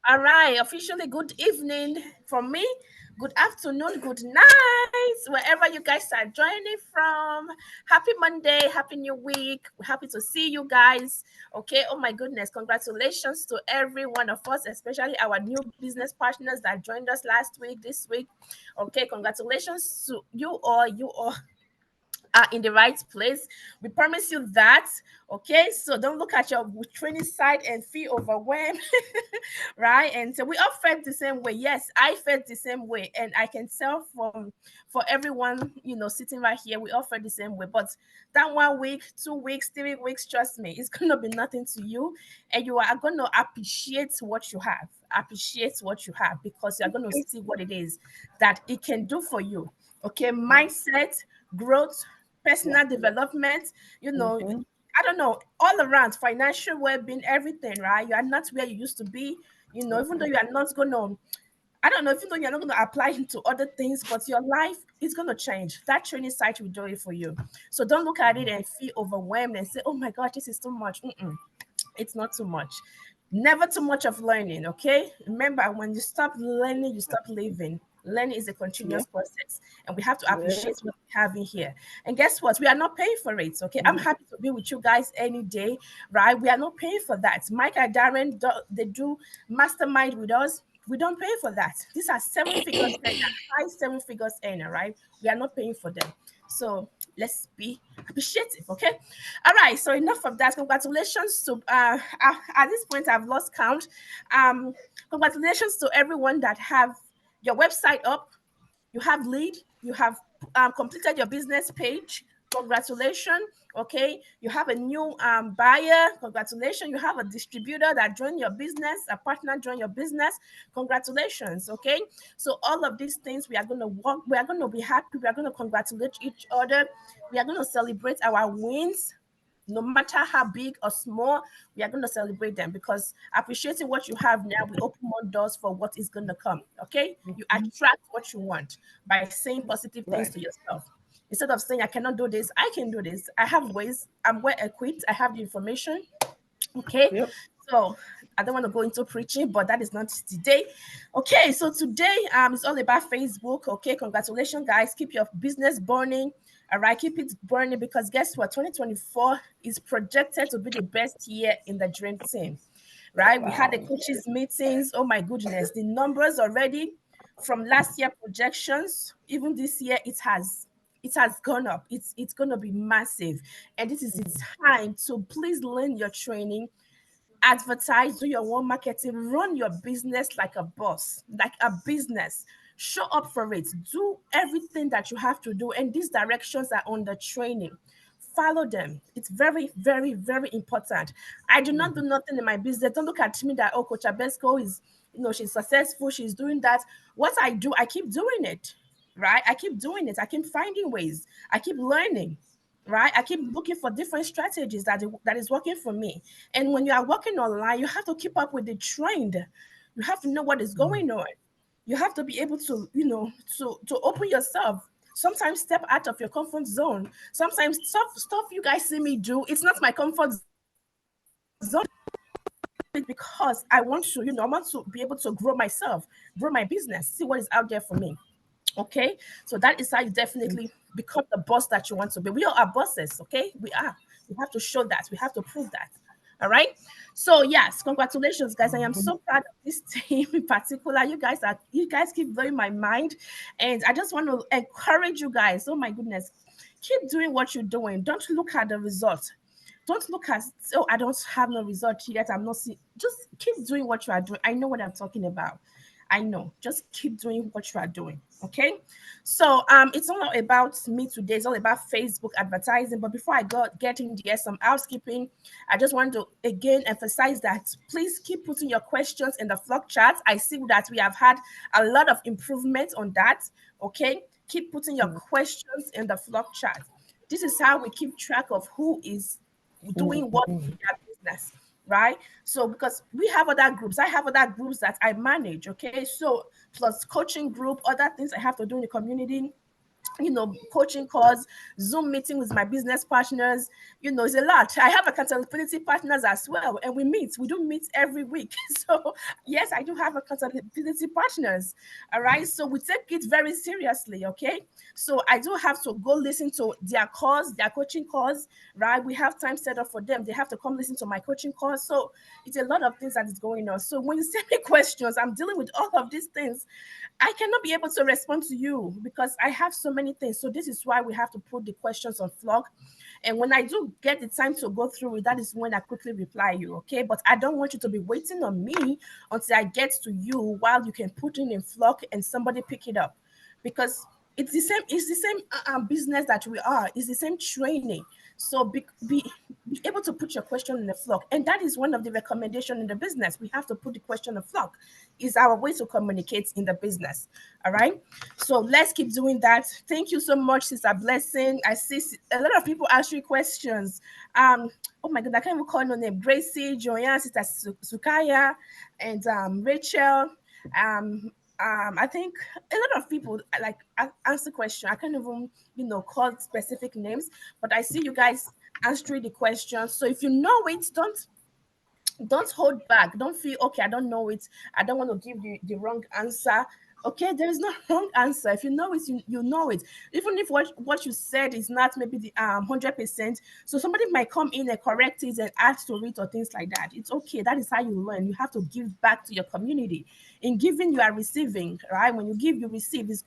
All right, officially good evening from me. Good afternoon, good night, wherever you guys are joining from. Happy Monday, happy new week. We're happy to see you guys. Okay, oh my goodness, congratulations to every one of us, especially our new business partners that joined us last week, this week. Okay, congratulations to you all are in the right place. We promise you that. Okay, so don't look at your training site and feel overwhelmed, right? And so we all felt the same way. Yes, I felt the same way, and I can tell from for everyone sitting right here, we all felt the same way. But that 1 week, 2 weeks, 3 weeks, trust me, it's gonna be nothing to you, and you are gonna appreciate what you have. Appreciate what you have because you are gonna see what it is that it can do for you. Okay, mindset, growth, personal development, you know, Mm-hmm. I don't know, all around financial well-being, everything, right? You are not where you used to be, even though you are not gonna, I don't know, even though you're not gonna apply into other things, but your life is gonna change. That training site will do it for you. So don't look at it and feel overwhelmed and say, oh my God, this is too much. It's not too much. Never too much of learning, okay? Remember, when you stop learning, you stop living. Learning is a Yeah. continuous process, and we have to Yeah. appreciate what we have in here. And guess what? We are not paying for it, okay? I'm Mm-hmm. happy to be with you guys any day, right? We are not paying for that. Mike and Darren, they do mastermind with us. We don't pay for that. These are seven figures earner, high seven figures earner, right? We are not paying for them. So let's be appreciative, okay? All right, so enough of that. Congratulations to at this point I've lost count. Congratulations to everyone that have your website up, you have lead, you have completed your business page. Congratulations. Okay, you have a new buyer. Congratulations. You have a distributor that joined your business, a partner joined your business. Congratulations. Okay, so all of these things we are going to work, we are going to be happy, we are going to congratulate each other, we are going to celebrate our wins, no matter how big or small. We are going to celebrate them because appreciating what you have now will open more doors for what is going to come. Okay, you attract what you want by saying positive things Right. to yourself. Instead of saying I cannot do this, I can do this, I have ways, I'm well equipped, I have the information. Okay, Yep. so I don't want to go into preaching, but that is not today. Okay, so today it's all about Facebook. Okay, congratulations, guys. Keep your business burning. All right, keep it burning because guess what? 2024 is projected to be the best year in the dream team. Right? We had the Wow. coaches meetings. Oh my goodness, the numbers already from last year projections, even this year it has gone up. It's gonna be massive, and this is its time. So please learn your training, advertise, do your own marketing, run your business like a boss, like a business. Show up for it. Do everything that you have to do. And these directions are on the training. Follow them. It's very, very, very important. I do not do nothing in my business. Don't look at me that, oh, Coach Abesco is, she's successful, she's doing that. What I do, I keep doing it, right? I keep doing it. I keep finding ways. I keep learning, right? I keep looking for different strategies that is working for me. And when you are working online, you have to keep up with the trend. You have to know what is going on. You have to be able to, to open yourself. Sometimes step out of your comfort zone. Sometimes stuff you guys see me do, it's not my comfort zone because I want to, I want to be able to grow myself, grow my business, see what is out there for me. Okay, so that is how you definitely become the boss that you want to be. We all are bosses. Okay, we are. We have to show that. We have to prove that. All right. So yes, congratulations, guys. I am so proud of this team in particular. You guys keep blowing my mind, and I just want to encourage you guys. Oh my goodness, keep doing what you're doing. Don't look at the result. Don't look at, oh, I don't have no result yet. I'm not seeing. Just keep doing what you are doing. I know what I'm talking about. I know. Just keep doing what you are doing. Okay. So it's not about me today. It's all about Facebook advertising. But before I get in there, some housekeeping. I just want to again emphasize that please keep putting your questions in the vlog chat. I see that we have had a lot of improvement on that. Okay. Keep putting your questions in the vlog chat. This is how we keep track of who is doing what in their business, right? So because we have other groups, I have other groups that I manage, okay? So plus coaching group, other things I have to do in the community. coaching calls, Zoom meeting with my business partners. It's a lot. I have accountability partners as well, and we do meet every week. So yes, I do have accountability partners. All right, so we take it very seriously. Okay, so I do have to go listen to their calls, their coaching calls. Right, we have time set up for them. They have to come listen to my coaching calls. So it's a lot of things that is going on. So when you send me questions, I'm dealing with all of these things. I cannot be able to respond to you because I have so many things. So this is why we have to put the questions on Flock. And when I do get the time to go through it, that is when I quickly reply you. Okay. But I don't want you to be waiting on me until I get to you while you can put in Flock and somebody pick it up. Because it's the same business that we are. It's the same training. So be able to put your question in the Flock. And that is one of the recommendation in the business. We have to put the question in the Flock. Is our way to communicate in the business. All right. So let's keep doing that. Thank you so much, Sister Blessing. I see a lot of people answering questions. Oh my God, I can't even call your name. Gracie, Joanne, Sister Sukaya, and Rachel. I think a lot of people like answer question. I can't even call specific names, but I see you guys answering the questions. So if you know it, don't hold back. Don't feel okay. I don't know it. I don't want to give you the wrong answer. Okay, there is no wrong answer. If you know it, you know it. Even if what you said is not maybe the 100%, so somebody might come in and correct it and add to it or things like that. It's okay. That is how you learn. You have to give back to your community. In giving, you are receiving, right? When you give, you receive. It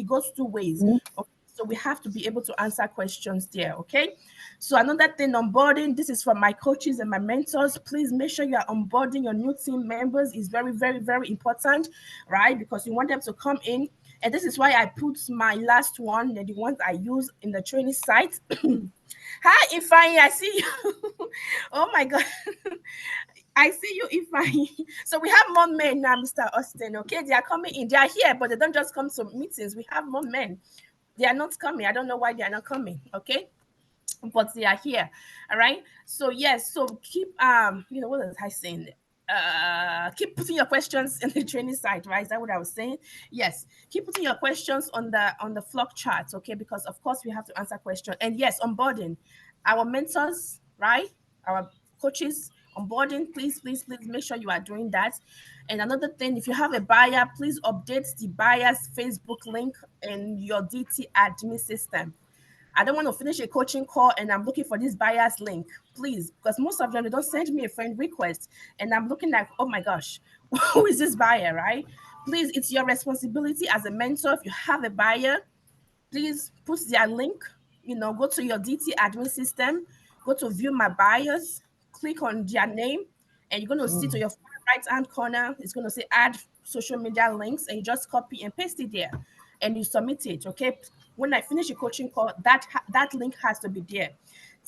goes two ways. Okay? So we have to be able to answer questions there. Okay. So another thing, onboarding. This is for my coaches and my mentors. Please make sure you are onboarding your new team members. Is very, very, very important, right? Because you want them to come in. And this is why I put my last one, the ones I use in the training site. Hi, Ifeanyi, I see you. Oh my God. I see you, Ifeanyi. So we have more men now, Mr. Austin. Okay, they are coming in. They are here, but they don't just come to meetings. We have more men. They are not coming. I don't know why they are not coming. Okay, but they are here. All right. So yes, so keep what was I saying? Keep putting your questions in the training site, right? Is that what I was saying? Yes, keep putting your questions on the Flock chart, okay? Because of course we have to answer questions. And yes, onboarding our mentors, right? Our coaches onboarding, please make sure you are doing that. And another thing, if you have a buyer, please update the buyer's Facebook link in your DT admin system. I don't want to finish a coaching call and I'm looking for this buyer's link, please, because most of them they don't send me a friend request, and I'm looking like, oh my gosh, who is this buyer, right? Please, it's your responsibility as a mentor. If you have a buyer, please put their link. Go to your DT admin system, go to view my buyers, click on their name, and you're going to see to your right hand corner, it's going to say add social media links, and you just copy and paste it there and you submit it. Okay. When I finish a coaching call, that link has to be there.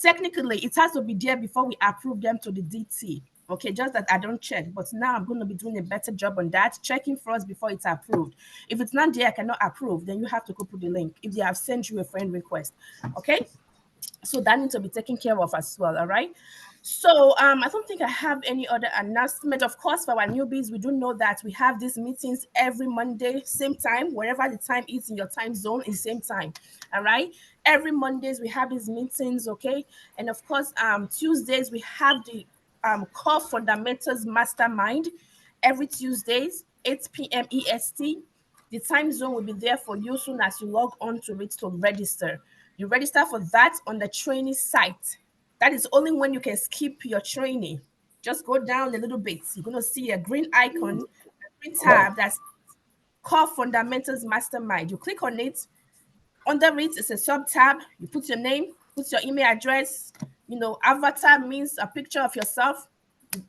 Technically, it has to be there before we approve them to the DT. Okay, just that I don't check, but now I'm going to be doing a better job on that, checking first before it's approved. If it's not there, I cannot approve, then you have to go put the link if they have sent you a friend request. Okay, so that needs to be taken care of as well. All right. So I don't think I have any other announcement. Of course, for our newbies, we do know that we have these meetings every Monday, same time, wherever the time is in your time zone, is same time. All right. Every Mondays we have these meetings, okay. And of course, Tuesdays we have the core fundamentals mastermind every Tuesdays, 8 p.m. EST. The time zone will be there for you soon as you log on to it to register. You register for that on the training site. That is only when you can skip your training. Just go down a little bit. You're going to see a green icon, a green tab that's called Fundamentals Mastermind. You click on it. Under it is a sub tab. You put your name, put your email address. Avatar means a picture of yourself.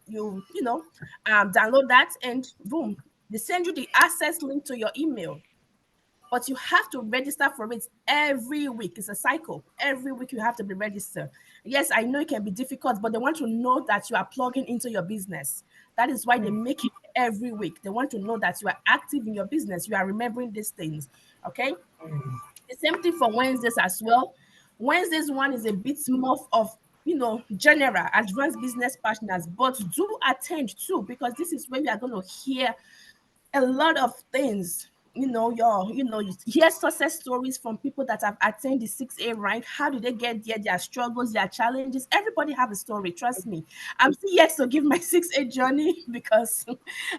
Download that and boom, they send you the access link to your email. But you have to register for it every week. It's a cycle. Every week you have to be registered. Yes, I know it can be difficult, but they want to know that you are plugging into your business. That is why they make it every week. They want to know that you are active in your business. You are remembering these things. Okay. The same thing for Wednesdays as well. Wednesdays one is a bit more of general advanced business partners, but do attend too, because this is where you are going to hear a lot of things. you hear success stories from people that have attained the 6A rank. How did they get there? Their struggles, their challenges. Everybody have a story. Trust me. I'm still yet to give my 6A journey because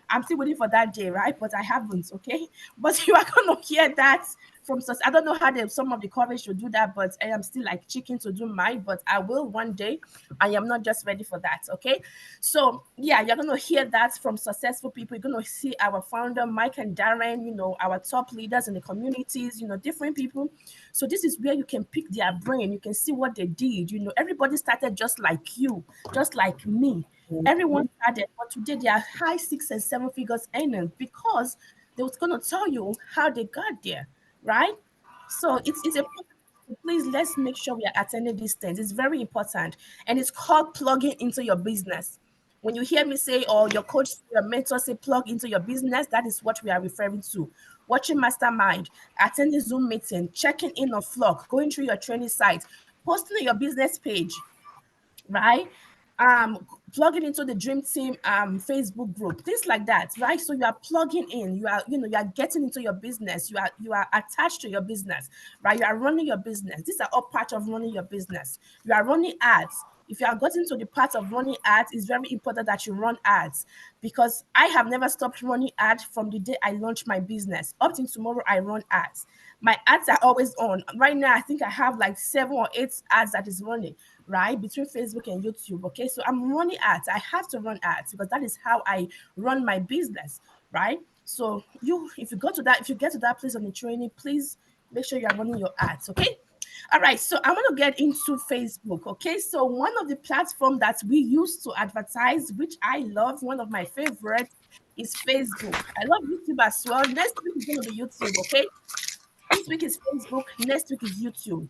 I'm still waiting for that day, right? But I haven't, okay? But you are gonna hear that from such. I don't know how some of the courage to do that, but I am still like chicken to do mine. But I will one day. I am not just ready for that, okay? So yeah, you're gonna hear that from successful people. You're gonna see our founder Mike and Darren, our top leaders in the communities, different people. So this is where you can pick their brain. You can see what they did. Everybody started just like you, just like me. Everyone started, but today they are high 6 and 7 figures earners because they was gonna tell you how they got there, right? So it's a please let's make sure we are attending these things. It's very important, and it's called plugging into your business. When you hear me say, or your coach, your mentor say, plug into your business, that is what we are referring to. Watching mastermind, attending Zoom meeting, checking in on Flock, going through your training site, posting on your business page, right? Plugging into the Dream Team Facebook group, things like that, right? So you are plugging in, you are getting into your business, you are attached to your business, right? You are running your business. These are all part of running your business. You are running ads. If you are getting to the part of running ads, it's very important that you run ads, because I have never stopped running ads from the day I launched my business. Up to tomorrow, I run ads. My ads are always on. Right now, I think I have like 7 or 8 ads that is running, right, between Facebook and YouTube. Okay, so I'm running ads. I have to run ads because that is how I run my business, right? So if you get to that place on the training, please make sure you are running your ads. Okay. All right, so I want to get into Facebook. Okay, so one of the platforms that we use to advertise, which I love, one of my favorites, is Facebook. I love YouTube as well. Next week is going to be YouTube. Okay, this week is Facebook. Next week is YouTube.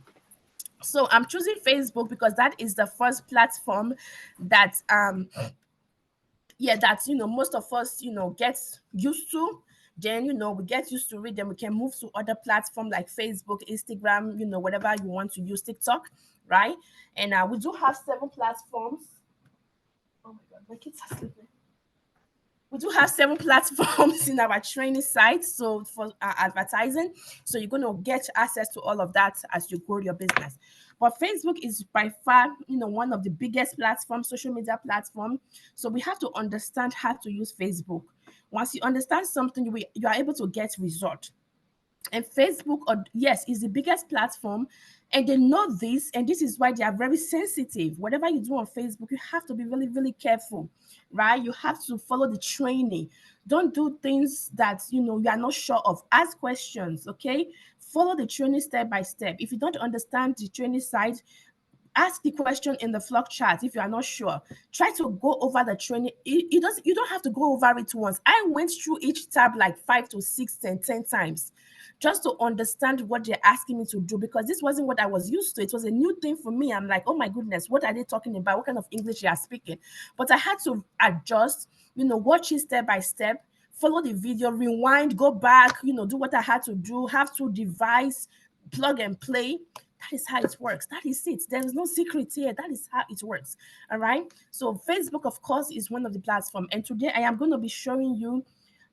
So I'm choosing Facebook because that is the first platform that that most of us get used to. Then we get used to it, then we can move to other platforms like Facebook, Instagram, whatever you want to use, TikTok, right? And we do have 7 platforms. Oh my god, my kids are sleeping. We do have 7 platforms in our training site, so for advertising, so you're going to get access to all of that as you grow your business. But Facebook is by far one of the biggest platforms, social media platform. So we have to understand how to use Facebook. Once you understand something, you are able to get result. And Facebook, yes, is the biggest platform, and they know this, and this is why they are very sensitive. Whatever you do on Facebook, you have to be really, really careful, right? You have to follow the training. Don't do things that you are not sure of. Ask questions, okay? Follow the training step by step. If you don't understand the training side, ask the question in the Flock chat. If you are not sure, try to go over the training. You don't have to go over it once. I went through each tab like 5 to 6 and 10 times just to understand what they're asking me to do, because this wasn't what I was used to. It was a new thing for me. I'm like, oh my goodness, what are they talking about? What kind of English they are speaking? But I had to adjust, watch it step by step, follow the video, rewind, go back, do what I had to do, have to devise, plug and play. That is how it works. That is it. There is no secret here. That is how it works. All right. So Facebook, of course, is one of the platforms. And today I am going to be showing you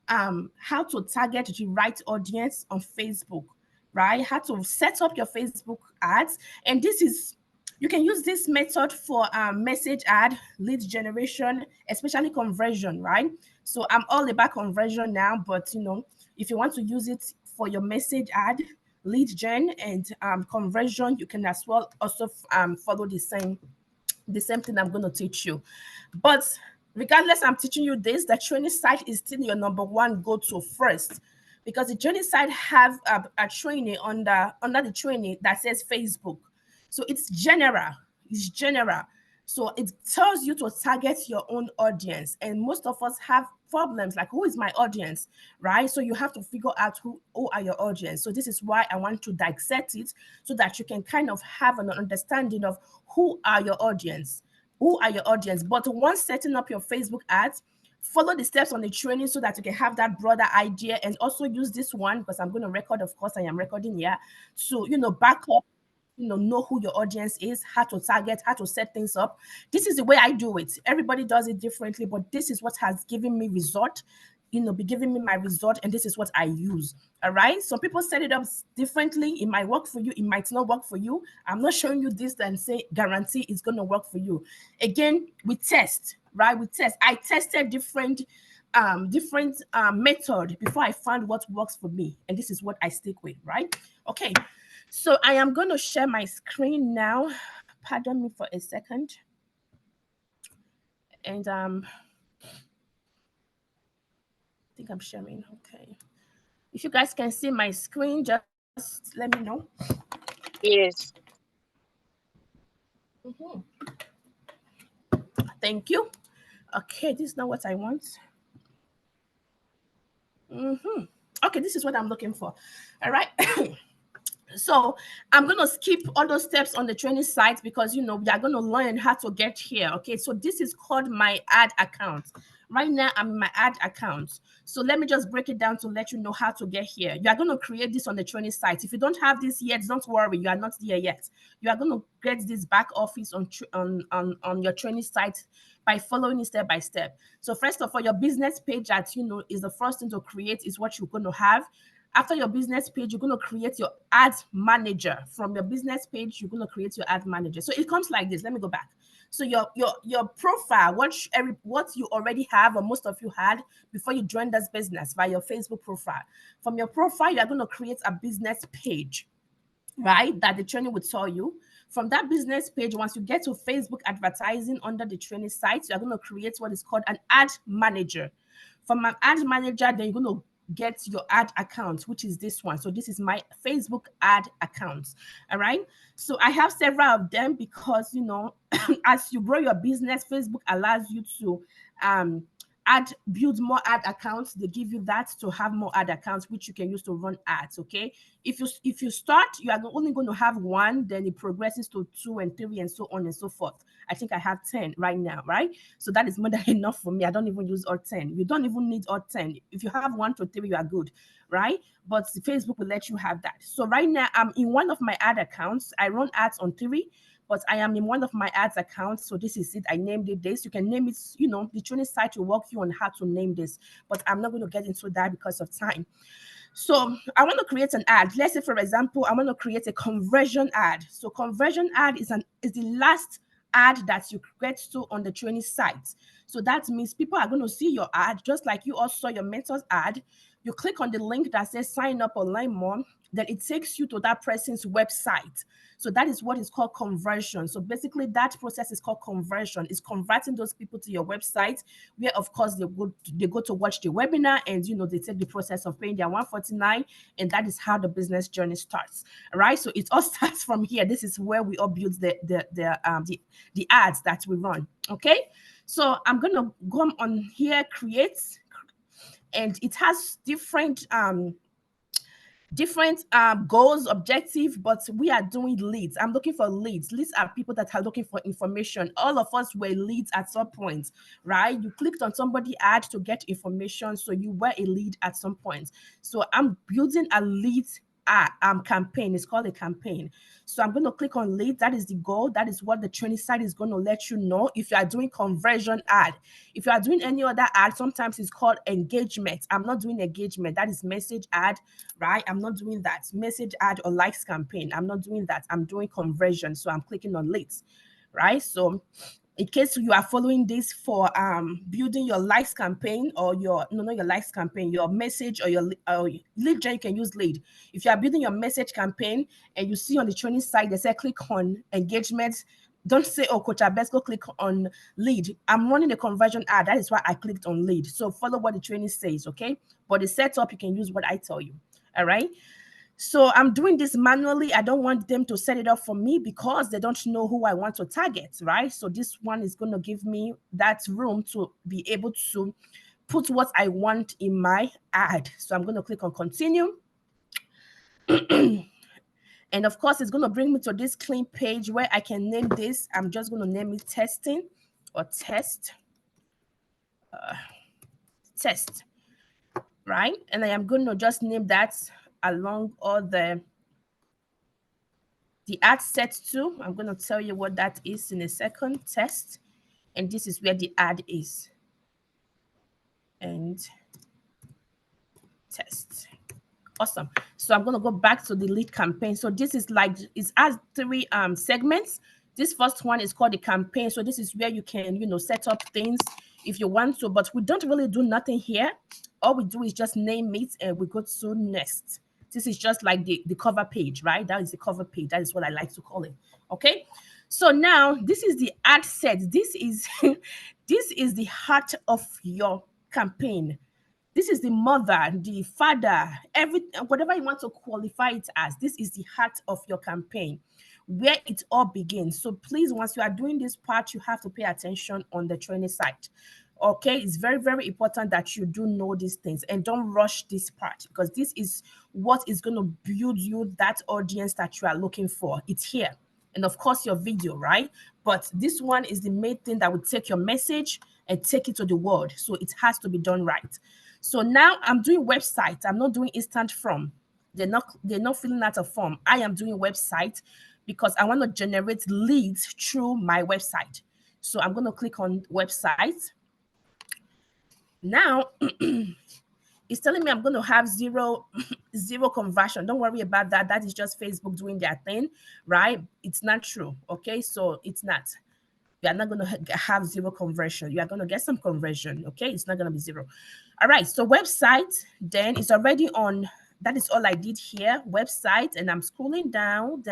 how to target the right audience on Facebook, right? How to set up your Facebook ads. And this is you can use this method for message ad, lead generation, especially conversion, right? So I'm all about conversion now, but if you want to use it for your message ad, lead gen, and conversion, you can as well also follow the same thing I'm going to teach you. But regardless, I'm teaching you this. The training site is still your number one go-to first, because the training site have a training under the training that says Facebook. So it's general. It's general. So it tells you to target your own audience. And most of us have problems like, who is my audience, right? So you have to figure out who are your audience. So this is why I want to dissect it, so that you can kind of have an understanding of who are your audience. Who are your audience? But once setting up your Facebook ads, follow the steps on the training so that you can have that broader idea, and also use this one, because I'm going to record, of course, I am recording here. So, back up, know who your audience is, how to target, how to set things up. This is the way I do it. Everybody does it differently, but this is what has given me result. be giving me my result, and this is what I use. All right. Some people set it up differently. It might work for you, it might not work for you. I'm not showing you this and say guarantee it's going to work for you. Again, we test, right? We test. I tested different method before I found what works for me, and this is what I stick with, right? Okay, so I am going to share my screen now. Pardon me for a second. And I think I'm sharing. Okay, if you guys can see my screen, just let me know. Yes. Mm-hmm. Thank you. Okay, this is not what I want. Mm-hmm. Okay, this is what I'm looking for. All right. So I'm going to skip all those steps on the training site because we are going to learn how to get here. Okay, so this is called my ad account. Right now I'm in my ad account. So let me just break it down to let you know how to get here. You are going to create this on the training site. If you don't have this yet, don't worry, you are not there yet. You are going to get this back office on your training site by following it step by step. So first of all, your business page that is the first thing to create, is what you're going to have. After your business page, you're going to create your ad manager. From your business page, you're going to create your ad manager. So it comes like this. Let me go back. So your profile, what you already have, or most of you had before you joined this business, by your Facebook profile. From your profile, you are going to create a business page, right? That the training would tell you. From that business page, once you get to Facebook advertising under the training site, you're going to create what is called an ad manager. From an ad manager, then you're going to get your ad account, which is this one. So this is my Facebook ad account. All right. So I have several of them because, as you grow your business, Facebook allows you to build more ad accounts. They give you that to have more ad accounts, which you can use to run ads. Okay. If you start, you are only going to have one, then it progresses to 2 and 3 and so on and so forth. I think I have 10 right now, right? So that is more than enough for me. I don't even use all 10. You don't even need all 10. If you have 1 to 3, you are good, right? But Facebook will let you have that. So right now, I'm in one of my ad accounts. I run ads on 3, but I am in one of my ads accounts. So this is it. I named it this. You can name it, the training site will walk you on how to name this, but I'm not going to get into that because of time. So I want to create an ad. Let's say, for example, I want to create a conversion ad. So conversion ad is the last ad that you get to on the training site. So that means people are going to see your ad, just like you also saw your mentor's ad. You click on the link that says sign up or learn more, then it takes you to that person's website. So that is what is called conversion. So basically that process is called conversion. It's converting those people to your website, where of course they go to watch the webinar, and they take the process of paying their $149, and that is how the business journey starts. All right. So it all starts from here. This is where we all build the ads that we run. Okay. So I'm gonna go on here, create, and it has different goals, objective, but we are doing leads. I'm looking for leads. Leads are people that are looking for information. All of us were leads at some point, right? You clicked on somebody ad to get information, so you were a lead at some point. So I'm building a lead campaign. It's called a campaign. So I'm going to click on lead. That is the goal. That is what the training site is going to let you know. If you are doing conversion ad, if you are doing any other ad, sometimes it's called engagement. I'm not doing engagement. That is message ad, right? I'm not doing that. Message ad or likes campaign. I'm not doing that. I'm doing conversion. So I'm clicking on leads, right? So in case you are following this for building your likes campaign, or your not your likes campaign, your message or your lead gen, you can use lead. If you are building your message campaign and you see on the training site they say click on engagement, don't say, oh, Coach Abes, go click on lead. I'm running a conversion ad. That is why I clicked on lead. So follow what the training says, okay? But the setup, you can use what I tell you. All right. So I'm doing this manually. I don't want them to set it up for me because they don't know who I want to target, right? So this one is going to give me that room to be able to put what I want in my ad. So I'm going to click on continue. And of course, it's going to bring me to this clean page where I can name this. I'm just going to name it testing or test. Test, right? And I am going to just name that along all the ad set to. I'm going to tell you what that is in a second. Test. And this is where the ad is. And test. Awesome. So I'm going to go back to the lead campaign. So this is like, it has 3 segments. This first one is called the campaign. So this is where you can, set up things if you want to, but we don't really do nothing here. All we do is just name it and we go to next. This is just like the cover page, right? That is the cover page. That is what I like to call it. Okay. So now this is the ad set. This is this is the heart of your campaign. This is the mother, the father, whatever you want to qualify it as. This is the heart of your campaign, where it all begins. So please, once you are doing this part, you have to pay attention on the training site. Okay, it's very, very important that you do know these things and don't rush this part, because this is what is going to build you that audience that you are looking for. It's here. And of course, your video, right? But this one is the main thing that will take your message and take it to the world. So it has to be done right. So now I'm doing website. I'm not doing instant form. They're not filling out a form. I am doing website because I want to generate leads through my website. So I'm going to click on website. Now it's telling me I'm going to have zero conversion. Don't worry about that. That is just Facebook doing their thing, right? It's not true. Okay, so it's not. You are not going to have zero conversion. You are going to get some conversion. Okay, it's not going to be zero. All right, so website, then it's already on. That is all I did here, website, and I'm scrolling down.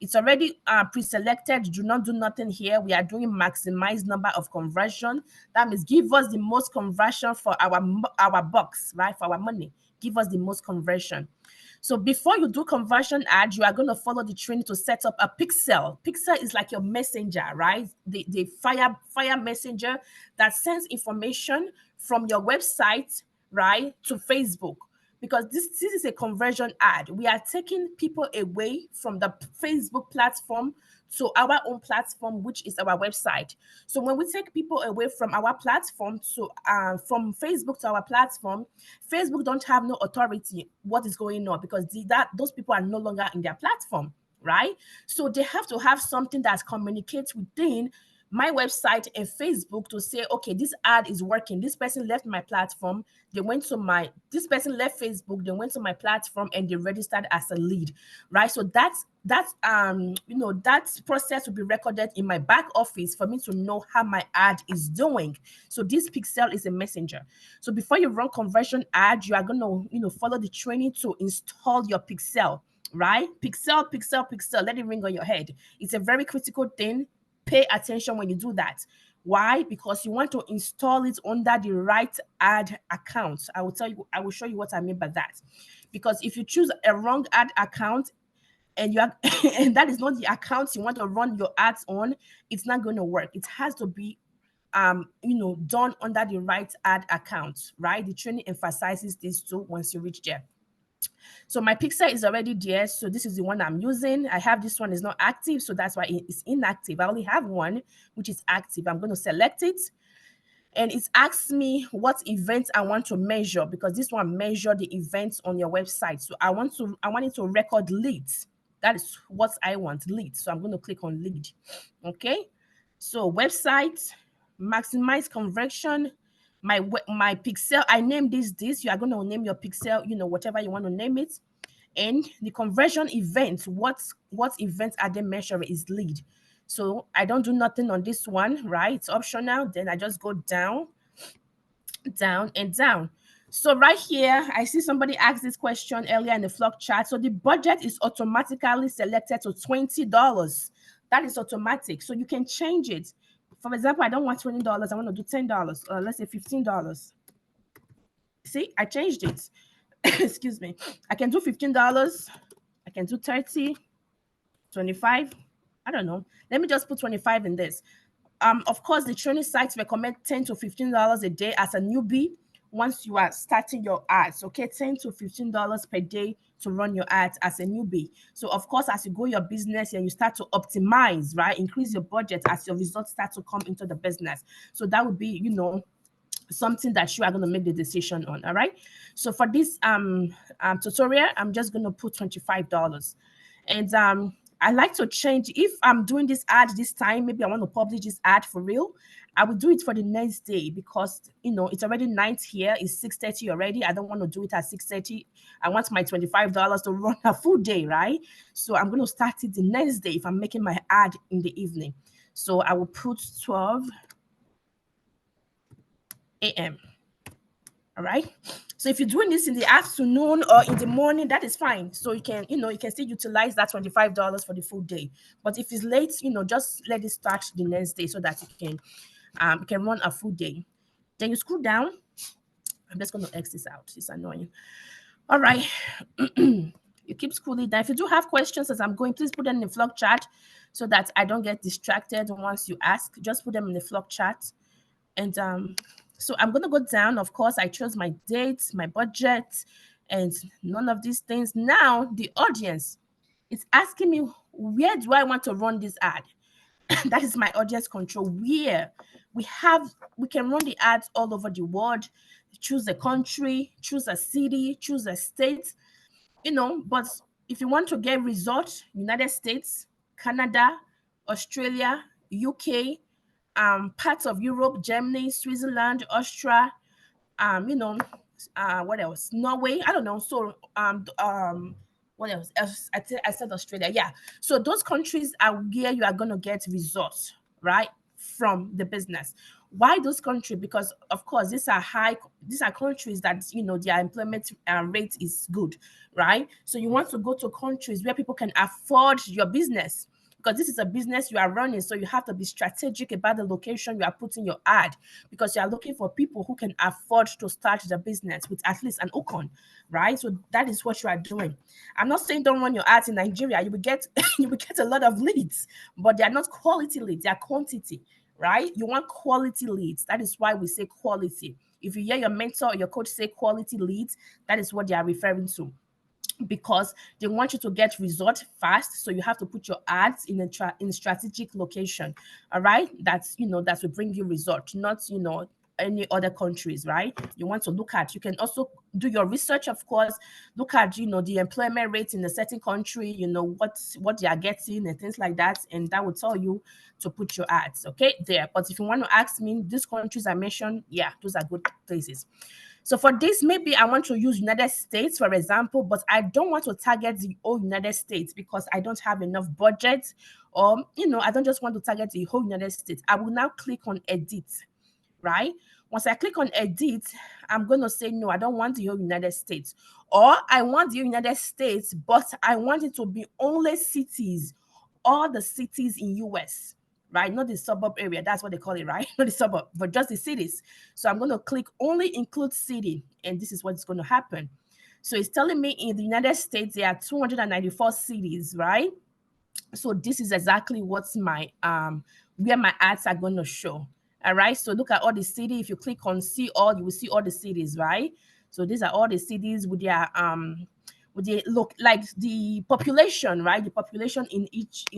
It's already pre-selected. Do not do nothing here. We are doing maximize number of conversion. That means give us the most conversion for our bucks, right? For our money. Give us the most conversion. So before you do conversion ad, you are going to follow the training to set up a pixel. Pixel is like your messenger, right? The fire messenger that sends information from your website, right, to Facebook. Because this is a conversion ad. We are taking people away from the Facebook platform to our own platform, which is our website. So when we take people away from our platform to from Facebook to our platform, Facebook don't have no authority what is going on, because those people are no longer in their platform, right? So they have to have something that communicates within my website and Facebook to say, okay, this ad is working. This person left my platform. This person left Facebook. They went to my platform and they registered as a lead, right? So that process will be recorded in my back office for me to know how my ad is doing. So this pixel is a messenger. So before you run conversion ad, you are going to, follow the training to install your pixel, right? Pixel. Let it ring on your head. It's a very critical thing. Pay attention when you do that. Why? Because you want to install it under the right ad account. I will show you what I mean by that. Because if you choose a wrong ad account and and that is not the account you want to run your ads on, it's not going to work. It has to be done under the right ad account, right? The training emphasizes this too once you reach there. So my pixel is already there. So this is the one I'm using. I have this one is not active, so that's why it's inactive. I only have one which is active. I'm going to select it, and it asks me what events I want to measure, because this one measure the events on your website. So I want it to record leads. That is what I want, leads. So I'm going to click on lead. Okay. So website, maximize conversion. My pixel, I name this. You are going to name your pixel, whatever you want to name it. And the conversion event, what events are they measuring is lead. So I don't do nothing on this one, right? It's optional. Then I just go down. So right here, I see somebody asked this question earlier in the Flock chat. So the budget is automatically selected to $20. That is automatic. So you can change it. For example, I don't want $20. I want to do $10. Let's say $15. See, I changed it. Excuse me. I can do $15. I can do 30, 25. I don't know. Let me just put 25 in this. Of course, the training sites recommend $10 to $15 a day as a newbie once you are starting your ads. Okay, $10 to $15 per day to run your ads as a newbie. So of course, as you grow your business and you start to optimize, right, increase your budget as your results start to come into the business. So that would be, something that you are going to make the decision on. All right. So for this tutorial, I'm just going to put $25. And I like to change, if I'm doing this ad this time, maybe I want to publish this ad for real, I will do it for the next day because it's already night here. It's 6:30 already. I don't want to do it at 6:30. I want my $25 to run a full day, right? So I'm going to start it the next day if I'm making my ad in the evening. So I will put 12 a.m. All right. So if you're doing this in the afternoon or in the morning, that is fine. So you can still utilize that $25 for the full day. But if it's late, just let it start the next day so that you can run a full day. Then you scroll down. I'm just going to X this out. It's annoying. All right. You keep scrolling down. If you do have questions as I'm going, please put them in the vlog chat so that I don't get distracted once you ask. Just put them in the vlog chat. And so I'm going to go down. Of course, I chose my dates, my budget, and none of these things. Now, the audience is asking me, where do I want to run this ad? That is my audience control. Where we can run the ads all over the world. Choose a country, choose a city, choose a state, but if you want to get results, United States, Canada, Australia, UK, parts of Europe, Germany, Switzerland, Austria, what else? Norway, I don't know. So what else? I said Australia. Yeah. So those countries are where you are going to get results, right, from the business. Why those countries? Because of course these are countries that their employment rate is good, right? So you want to go to countries where people can afford your business, because this is a business you are running. So you have to be strategic about the location you are putting your ad, because you are looking for people who can afford to start the business with at least an Ocon, right? So that is what you are doing. I'm not saying don't run your ads in Nigeria. You will get you will get a lot of leads, but they are not quality leads, they are quantity, right? You want quality leads. That is why we say quality. If you hear your mentor or your coach say quality leads, that is what they are referring to, because they want you to get results fast. So you have to put your ads in a strategic location. All right. That will bring you results, not, any other countries, right? You want to look at, you can also do your research, of course, look at, the employment rate in a certain country, what they are getting and things like that. And that will tell you to put your ads, okay, there. But if you want to ask me, these countries I mentioned, yeah, those are good places. So for this, maybe I want to use United States, for example, but I don't want to target the whole United States because I don't have enough budget, or, I don't just want to target the whole United States. I will now click on edit, right? Once I click on edit, I'm going to say, no, I don't want the whole United States, or I want the United States, but I want it to be only cities, all the cities in US, right? Not the suburb area. That's what they call it, right? Not the suburb, but just the cities. So I'm going to click only include city, and this is what's going to happen. So it's telling me in the United States, there are 294 cities, right? So this is exactly what's my where my ads are going to show. All right. So look at all the cities. If you click on see all, you will see all the cities, right? So these are all the cities with their look like the population, right? The population in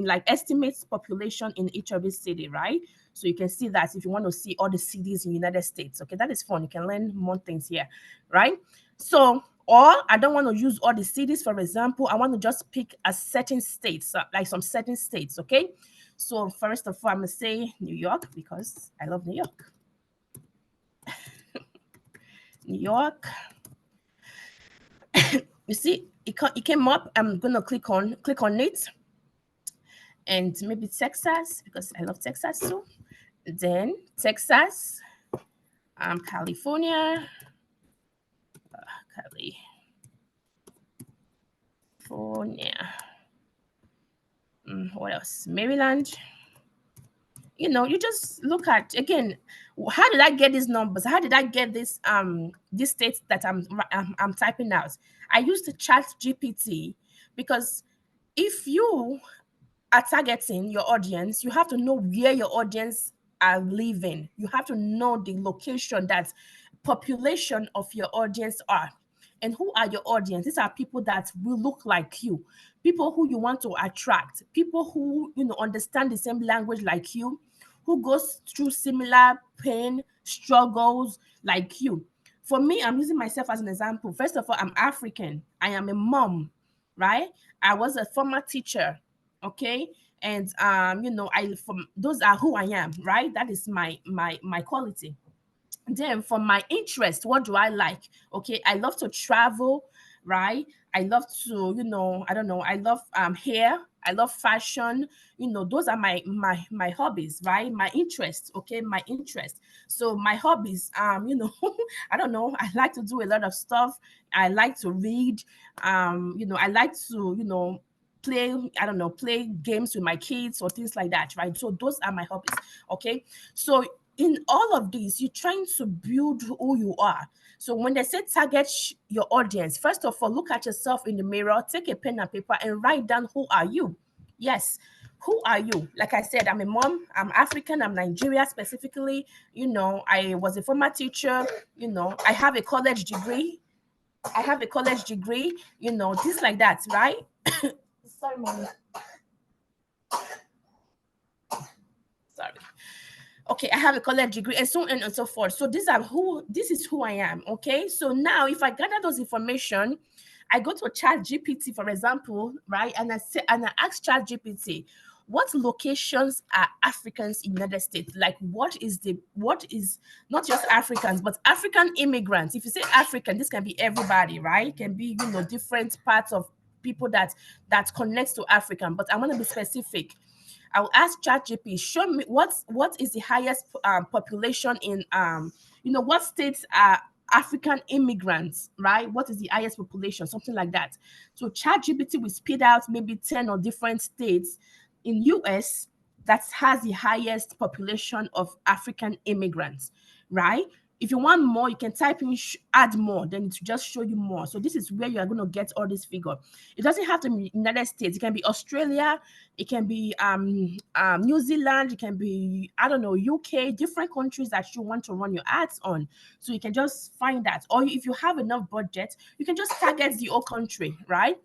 like estimates population in each of these city, right? So you can see that if you want to see all the cities in the United States. Okay, that is fun. You can learn more things here, right? So, or I don't want to use all the cities, for example. I want to just pick a certain state, so like some certain states, okay? So first of all, I'm going to say New York because I love New York. New York. You see, it came up. I'm going to click on it. And maybe Texas, because I love Texas too. Then Texas, California, California. What else? Maryland. You just look at, again, how did I get these numbers? How did I get this these states that I'm typing out? I used the Chat GPT, because if you are targeting your audience, you have to know where your audience are living. You have to know the location that population of your audience are. And who are your audience? These are people that will look like you, people who you want to attract, people who understand the same language like you, who goes through similar pain, struggles like you. For me, I'm using myself as an example. First of all, I'm African. I am a mom, right? I was a former teacher, okay? And I from those are who I am, right? That is my quality. Then for my interest, what do I like? Okay, I love to travel, right? I love to, I don't know, I love hair, I love fashion. Those are my hobbies, right? My interest, okay, my interest. So my hobbies, I don't know, I like to do a lot of stuff. I like to read, I like to, play, I don't know, play games with my kids or things like that, right? So those are my hobbies. Okay, so in all of this, you're trying to build who you are. So when they say target your audience, first of all, look at yourself in the mirror, take a pen and paper, and write down who are you. Yes, who are you? Like I said, I'm a mom, I'm African, I'm Nigeria specifically. I was a former teacher. I have a college degree. Things like that, right? Sorry, mommy. Sorry. Okay, I have a college degree, and so on and so forth. So this is who I am. Okay, so now if I gather those information, I go to Chat GPT, for example, right? And I ask Chat GPT, what locations are Africans in the United States? Like, what is not just Africans, but African immigrants? If you say African, this can be everybody, right? It can be, different parts of people that connects to African, but I want to be specific. I will ask ChatGPT, show me what is the highest population in what states are African immigrants, right? What is the highest population, something like that. So ChatGPT will spit out maybe 10 or different states in US that has the highest population of African immigrants, right? If you want more, you can type in add more, then it will just show you more. So this is where you are going to get all this figure. It doesn't have to be United States. It can be Australia, it can be New Zealand, it can be, I don't know, UK, different countries that you want to run your ads on. So you can just find that. Or if you have enough budget, you can just target the whole country, right?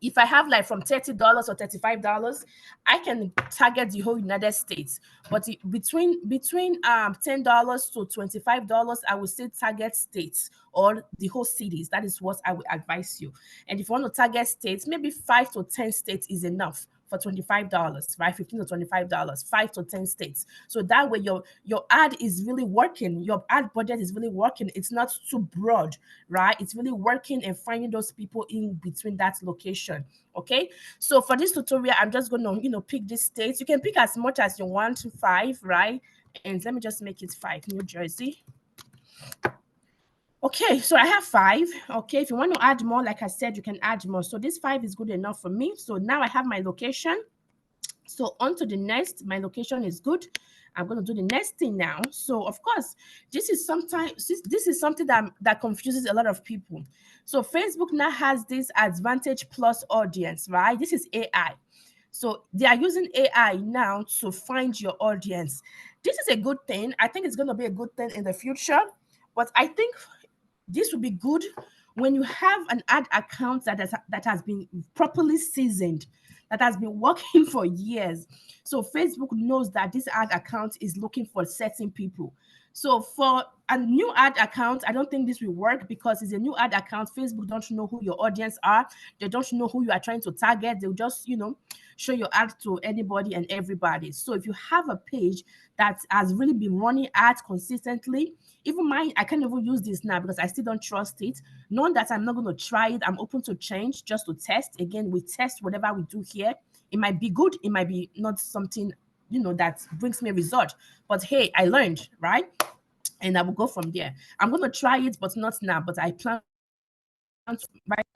If I have like from $30 or $35, I can target the whole United States. But between $10 to $25, I would say target states or the whole cities. That is what I would advise you. And if you want to target states, maybe 5 to 10 states is enough for $25, right? $15 to $25, 5 to 10 states. So that way your ad is really working. Your ad budget is really working. It's not too broad, right? It's really working and finding those people in between that location. Okay. So for this tutorial, I'm just gonna, pick these states. You can pick as much as you want, 5, right? And let me just make it 5, New Jersey. Okay, so I have 5. Okay, if you want to add more, like I said, you can add more. So this 5 is good enough for me. So now I have my location. So on to the next. My location is good. I'm going to do the next thing now. So of course, this is something that confuses a lot of people. So Facebook now has this Advantage Plus audience, right? This is AI. So they are using AI now to find your audience. This is a good thing. I think it's going to be a good thing in the future. But I think this will be good when you have an ad account that has been properly seasoned, that has been working for years. So Facebook knows that this ad account is looking for certain people. So for a new ad account, I don't think this will work because it's a new ad account. Facebook don't know who your audience are. They don't know who you are trying to target. They'll just, show your ad to anybody and everybody. So if you have a page that has really been running ads consistently, even mine, I can't even use this now because I still don't trust it. Knowing that I'm not going to try it, I'm open to change just to test. Again, we test whatever we do here. It might be good, it might be not something, that brings me a result. But hey, I learned, right? And I will go from there. I'm going to try it, but not now. But I plan to, right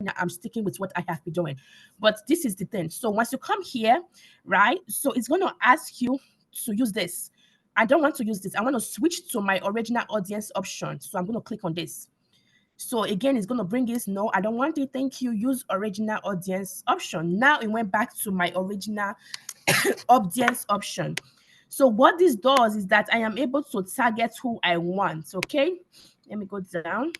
now, I'm sticking with what I have been doing. But this is the thing. So once you come here, right? So it's going to ask you to use this. I don't want to use this. I want to switch to my original audience option. So I'm going to click on this. So again, it's going to bring this. No, I don't want it. Thank you. Use original audience option. Now it went back to my original audience option. So what this does is that I am able to target who I want. Okay, let me go down.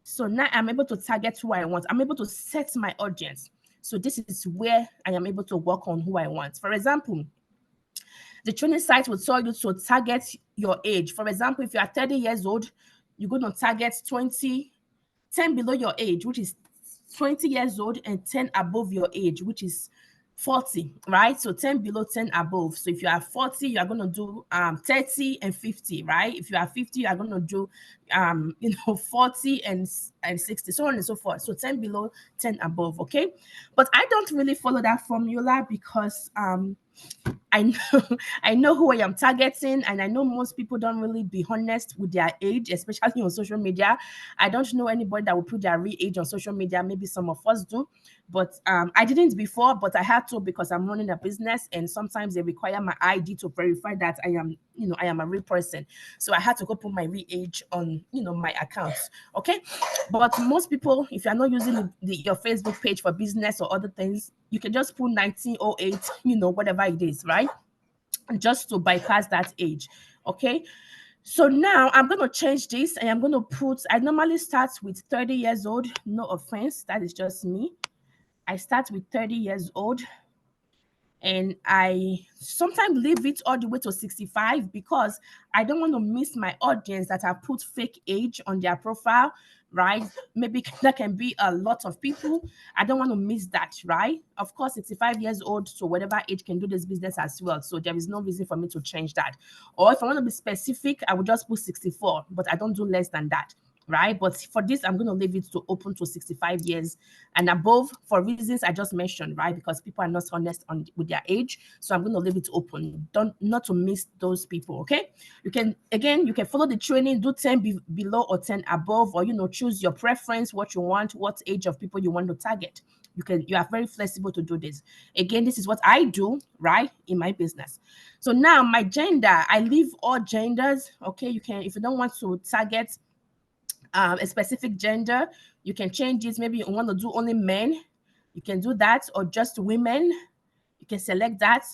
So now I'm able to target who I want. I'm able to set my audience. So this is where I am able to work on who I want. For example, the training site will tell you to target your age. For example, if you are 30 years old, you're going to target 10 below your age, which is 20 years old, and 10 above your age, which is 40, right? So 10 below, 10 above. So if you are 40, you are going to do 30 and 50, right? If you are 50, you are going to do 40 and 60, so on and so forth. So 10 below, 10 above, okay? But I don't really follow that formula because I know I know who I am targeting, and I know most people don't really be honest with their age, especially on social media. I don't know anybody that will put their real age on social media. Maybe some of us do, but I didn't before, but I had to because I'm running a business, and sometimes they require my ID to verify that I am, I am a real person. So I had to go put my real age on, my accounts. Okay, but most people, if you're not using your Facebook page for business or other things, you can just put 1908, whatever it is, right? Just to bypass that age. Okay. So now I'm going to change this and I'm going to put, I normally start with 30 years old. No offense. That is just me. I start with 30 years old and I sometimes leave it all the way to 65 because I don't want to miss my audience that have put fake age on their profile, right? Maybe that can be a lot of people. I don't want to miss that, right? Of course, 65 years old, so whatever age can do this business as well. So there is no reason for me to change that. Or if I want to be specific, I would just put 64, but I don't do less than that, right? But for this, I'm going to leave it to open to 65 years and above for reasons I just mentioned, right? Because people are not honest with their age. So I'm going to leave it open, not to miss those people, okay? You can follow the training, do 10 below or 10 above, or, choose your preference, what you want, what age of people you want to target. You are very flexible to do this. Again, this is what I do, right, in my business. So now my gender, I leave all genders, okay? You can, if you don't want to target a specific gender, you can change it. Maybe you want to do only men, you can do that, or just women, you can select that,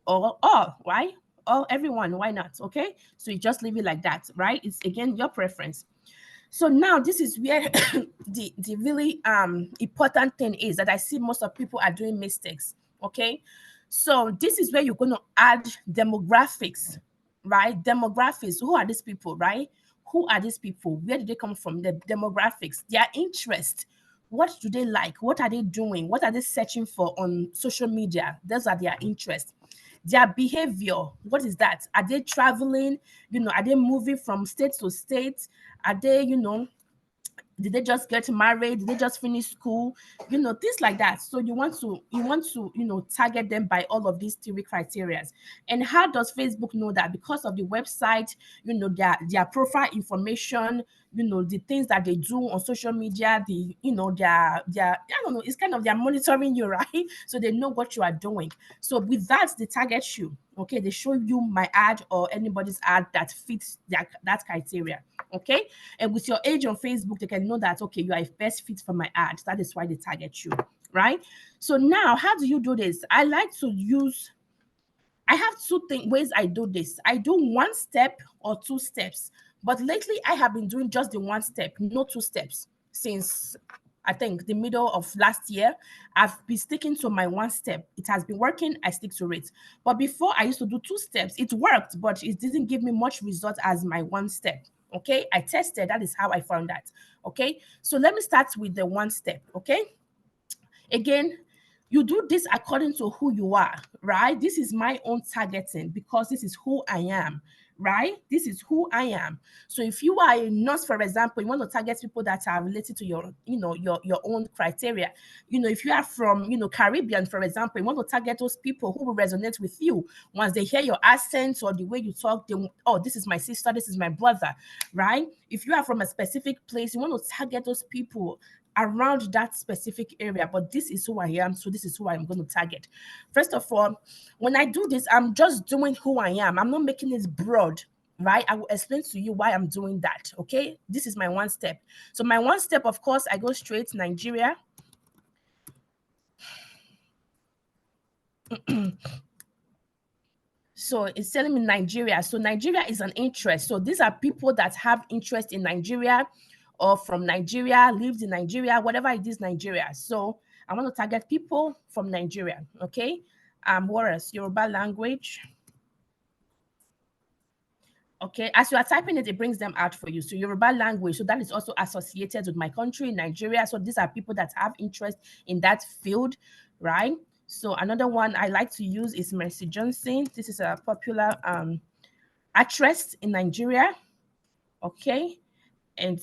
or all, right? Or everyone, why not? Okay, so you just leave it like that, right? It's again your preference. So now this is where the really important thing is that I see most of people are doing mistakes. Okay, so this is where you're going to add demographics, right? Demographics. Who are these people, right? Who are these people? Where did they come from? The demographics, their interest. What do they like? What are they doing? What are they searching for on social media? Those are their interests. Their behavior, what is that? Are they traveling? Are they moving from state to state? Are they, did they just get married? Did they just finish school? Things like that. So you want to target them by all of these three criteria. And how does Facebook know that? Because of the website, their profile information, the things that they do on social media, their I don't know, it's kind of they're monitoring you, right? So they know what you are doing. So with that, they target you. Okay, they show you my ad or anybody's ad that fits that criteria. Okay, and with your age on Facebook, they can know that, okay, you are a best fit for my ad. That is why they target you, right? So now, how do you do this? I like to use, I have two ways I do this. I do one step or two steps, but lately I have been doing just the one step, no two steps, since I think the middle of last year. I've been sticking to my one step. It has been working. I stick to it. But before I used to do two steps. It worked, but it didn't give me much result as my one step. Okay, I tested. That is how I found that. Okay, so let me start with the one step. Okay, again, you do this according to who you are, right? This is my own targeting because this is who I am, right? This is who I am. So if you are a nurse, for example, you want to target people that are related to your, your own criteria. If you are from, Caribbean, for example, you want to target those people who will resonate with you. Once they hear your accent or the way you talk, they will, oh, this is my sister, this is my brother, right? If you are from a specific place, you want to target those people around that specific area. But this is who I am, so this is who I'm going to target. First of all, when I do this, I'm just doing who I am. I'm not making it broad, right? I will explain to you why I'm doing that. Okay, this is my one step. So my one step, of course, I go straight to Nigeria. So it's telling me Nigeria. So Nigeria is an interest. So these are people that have interest in Nigeria or from Nigeria, lived in Nigeria, whatever it is, Nigeria. So I want to target people from Nigeria. Okay. What else? Yoruba language. Okay, as you are typing it, it brings them out for you. So Yoruba language, so that is also associated with my country, Nigeria. So these are people that have interest in that field, right? So another one I like to use is Mercy Johnson. This is a popular actress in Nigeria. Okay. And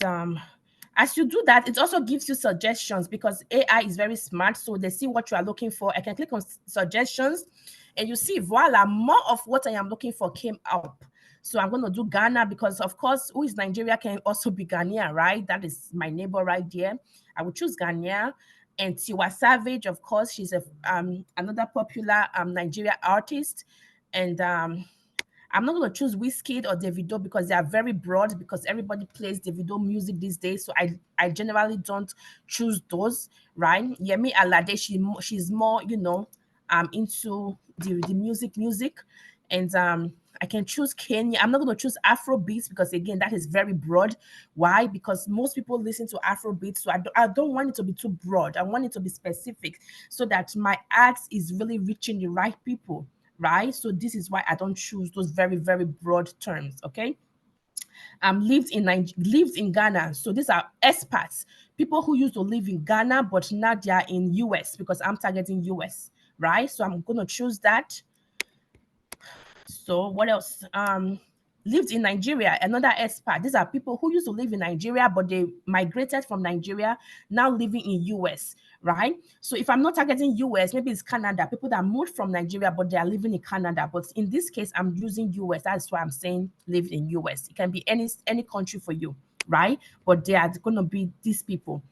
as you do that, it also gives you suggestions because AI is very smart. So they see what you are looking for. I can click on suggestions and you see, voila, more of what I am looking for came up. So I'm going to do Ghana because, of course, who is Nigeria can also be Ghanaian, right? That is my neighbor right there. I will choose Ghana. And Tiwa Savage, of course, she's a another popular Nigeria artist. And I'm not going to choose Wizkid or Davido because they are very broad because everybody plays Davido music these days. So I generally don't choose those, right? Yemi Alade, she's more, into the music. And I can choose Kenya. I'm not going to choose Afro beats because again, that is very broad. Why? Because most people listen to Afro beats. So I don't want it to be too broad. I want it to be specific so that my ads is really reaching the right people, right? So this is why I don't choose those very, very broad terms. Okay. Lived in Ghana. So these are expats, people who used to live in Ghana, but now they are in US because I'm targeting US, right? So I'm gonna choose that. So what else? Lived in Nigeria, another expat. These are people who used to live in Nigeria, but they migrated from Nigeria, now living in US, right? So if I'm not targeting US, maybe it's Canada, people that moved from Nigeria, but they are living in Canada. But in this case, I'm using US. That's why I'm saying live in US. It can be any country for you, right? But they are going to be these people.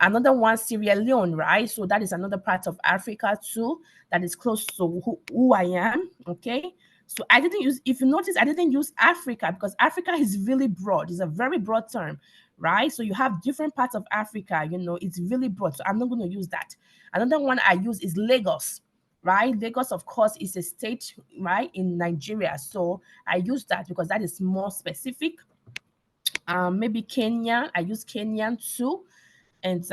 Another one, Sierra Leone, right? So that is another part of Africa too, that is close to who I am, okay? So I didn't use, if you notice, I didn't use Africa because Africa is really broad. It's a very broad term, right? So you have different parts of Africa, it's really broad. So I'm not going to use that. Another one I use is Lagos, right? Lagos, of course, is a state, right, in Nigeria. So I use that because that is more specific. Maybe Kenya, I use Kenyan too. And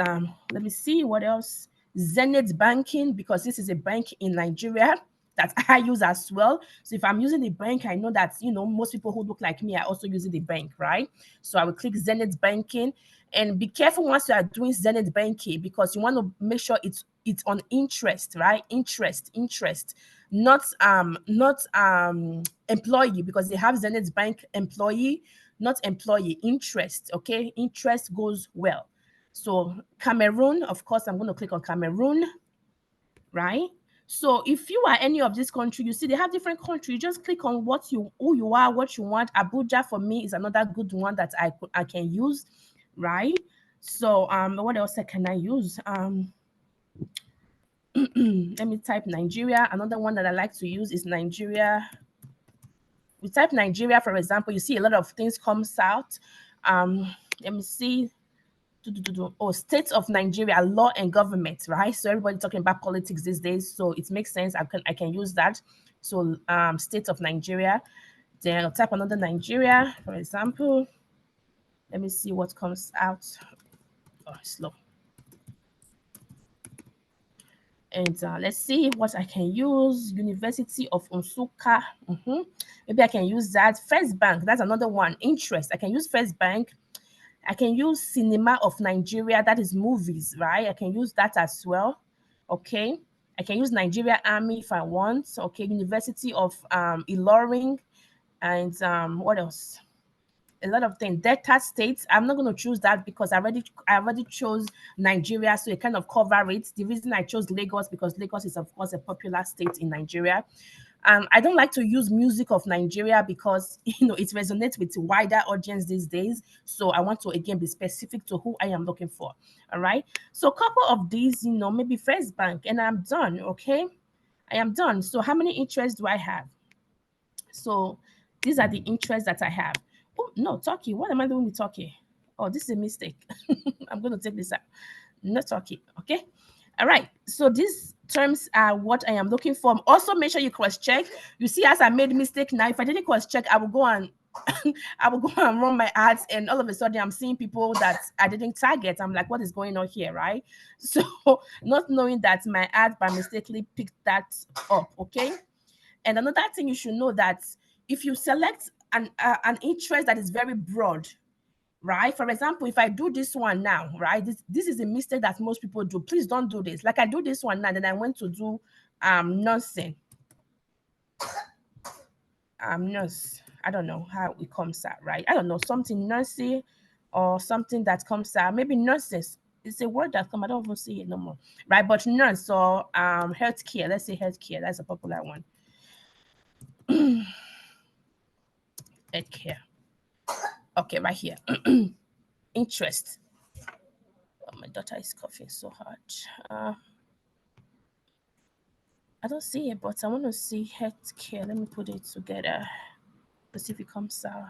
let me see what else. Zenith Banking, because this is a bank in Nigeria that I use as well. So if I'm using the bank, I know that, most people who look like me are also using the bank, right? So I will click Zenith Banking and be careful once you are doing Zenith Banking because you want to make sure it's on interest, right? Interest, not employee because they have Zenith Bank employee, not employee, interest, okay? Interest goes well. So Cameroon, of course, I'm going to click on Cameroon, right? So if you are any of this country, you see they have different countries. You just click on who you are, what you want. Abuja for me is another good one that I can use, right? So what else can I use? Let me type Nigeria. Another one that I like to use is Nigeria. We type Nigeria, for example, you see a lot of things comes out. Let me see. Oh, state of Nigeria, law and government, right? So everybody talking about politics these days, so it makes sense. I can use that. So state of Nigeria. Then I'll type another Nigeria, for example. Let me see what comes out. Oh, slow. And let's see what I can use. University of Nsukka. Maybe I can use that. First Bank, that's another one. Interest, I can use First Bank. I can use Cinema of Nigeria, that is movies, right? I can use that as well. Okay. I can use Nigeria Army if I want. Okay. University of Ilorin. And what else? A lot of things. Delta states. I'm not going to choose that because I already chose Nigeria, so it kind of cover it. The reason I chose Lagos because Lagos is of course a popular state in Nigeria. I don't like to use music of Nigeria because it resonates with a wider audience these days. So I want to again be specific to who I am looking for. All right. So a couple of these, maybe First Bank, and I'm done. Okay, I am done. So how many interests do I have? So these are the interests that I have. Oh no, Turkey. What am I doing with Turkey? Oh, this is a mistake. I'm going to take this out. Not Turkey. Okay. All right. So these terms are what I am looking for. Also, make sure you cross-check. You see, as I made mistake now, if I didn't cross-check, I will go and I will go and run my ads, and all of a sudden I'm seeing people that I didn't target. I'm like, what is going on here, right? So not knowing that my ad by mistakenly picked that up. Okay. And another thing you should know that if you select an interest that is very broad, right? For example, if I do this one now, right, this is a mistake that most people do. Please don't do this. Like I do this one now, then I went to do nursing. Nurse. I don't know how it comes out, right? I don't know, something nursing or something that comes out. Maybe nurses. It's a word that come. I don't even see it no more, right? But nurse or healthcare. Let's say healthcare. That's a popular one. Healthcare. Okay, right here. Interest. Oh, my daughter is coughing so hard. I don't see it, but I want to see healthcare. Let me put it together. Let's see if it comes out.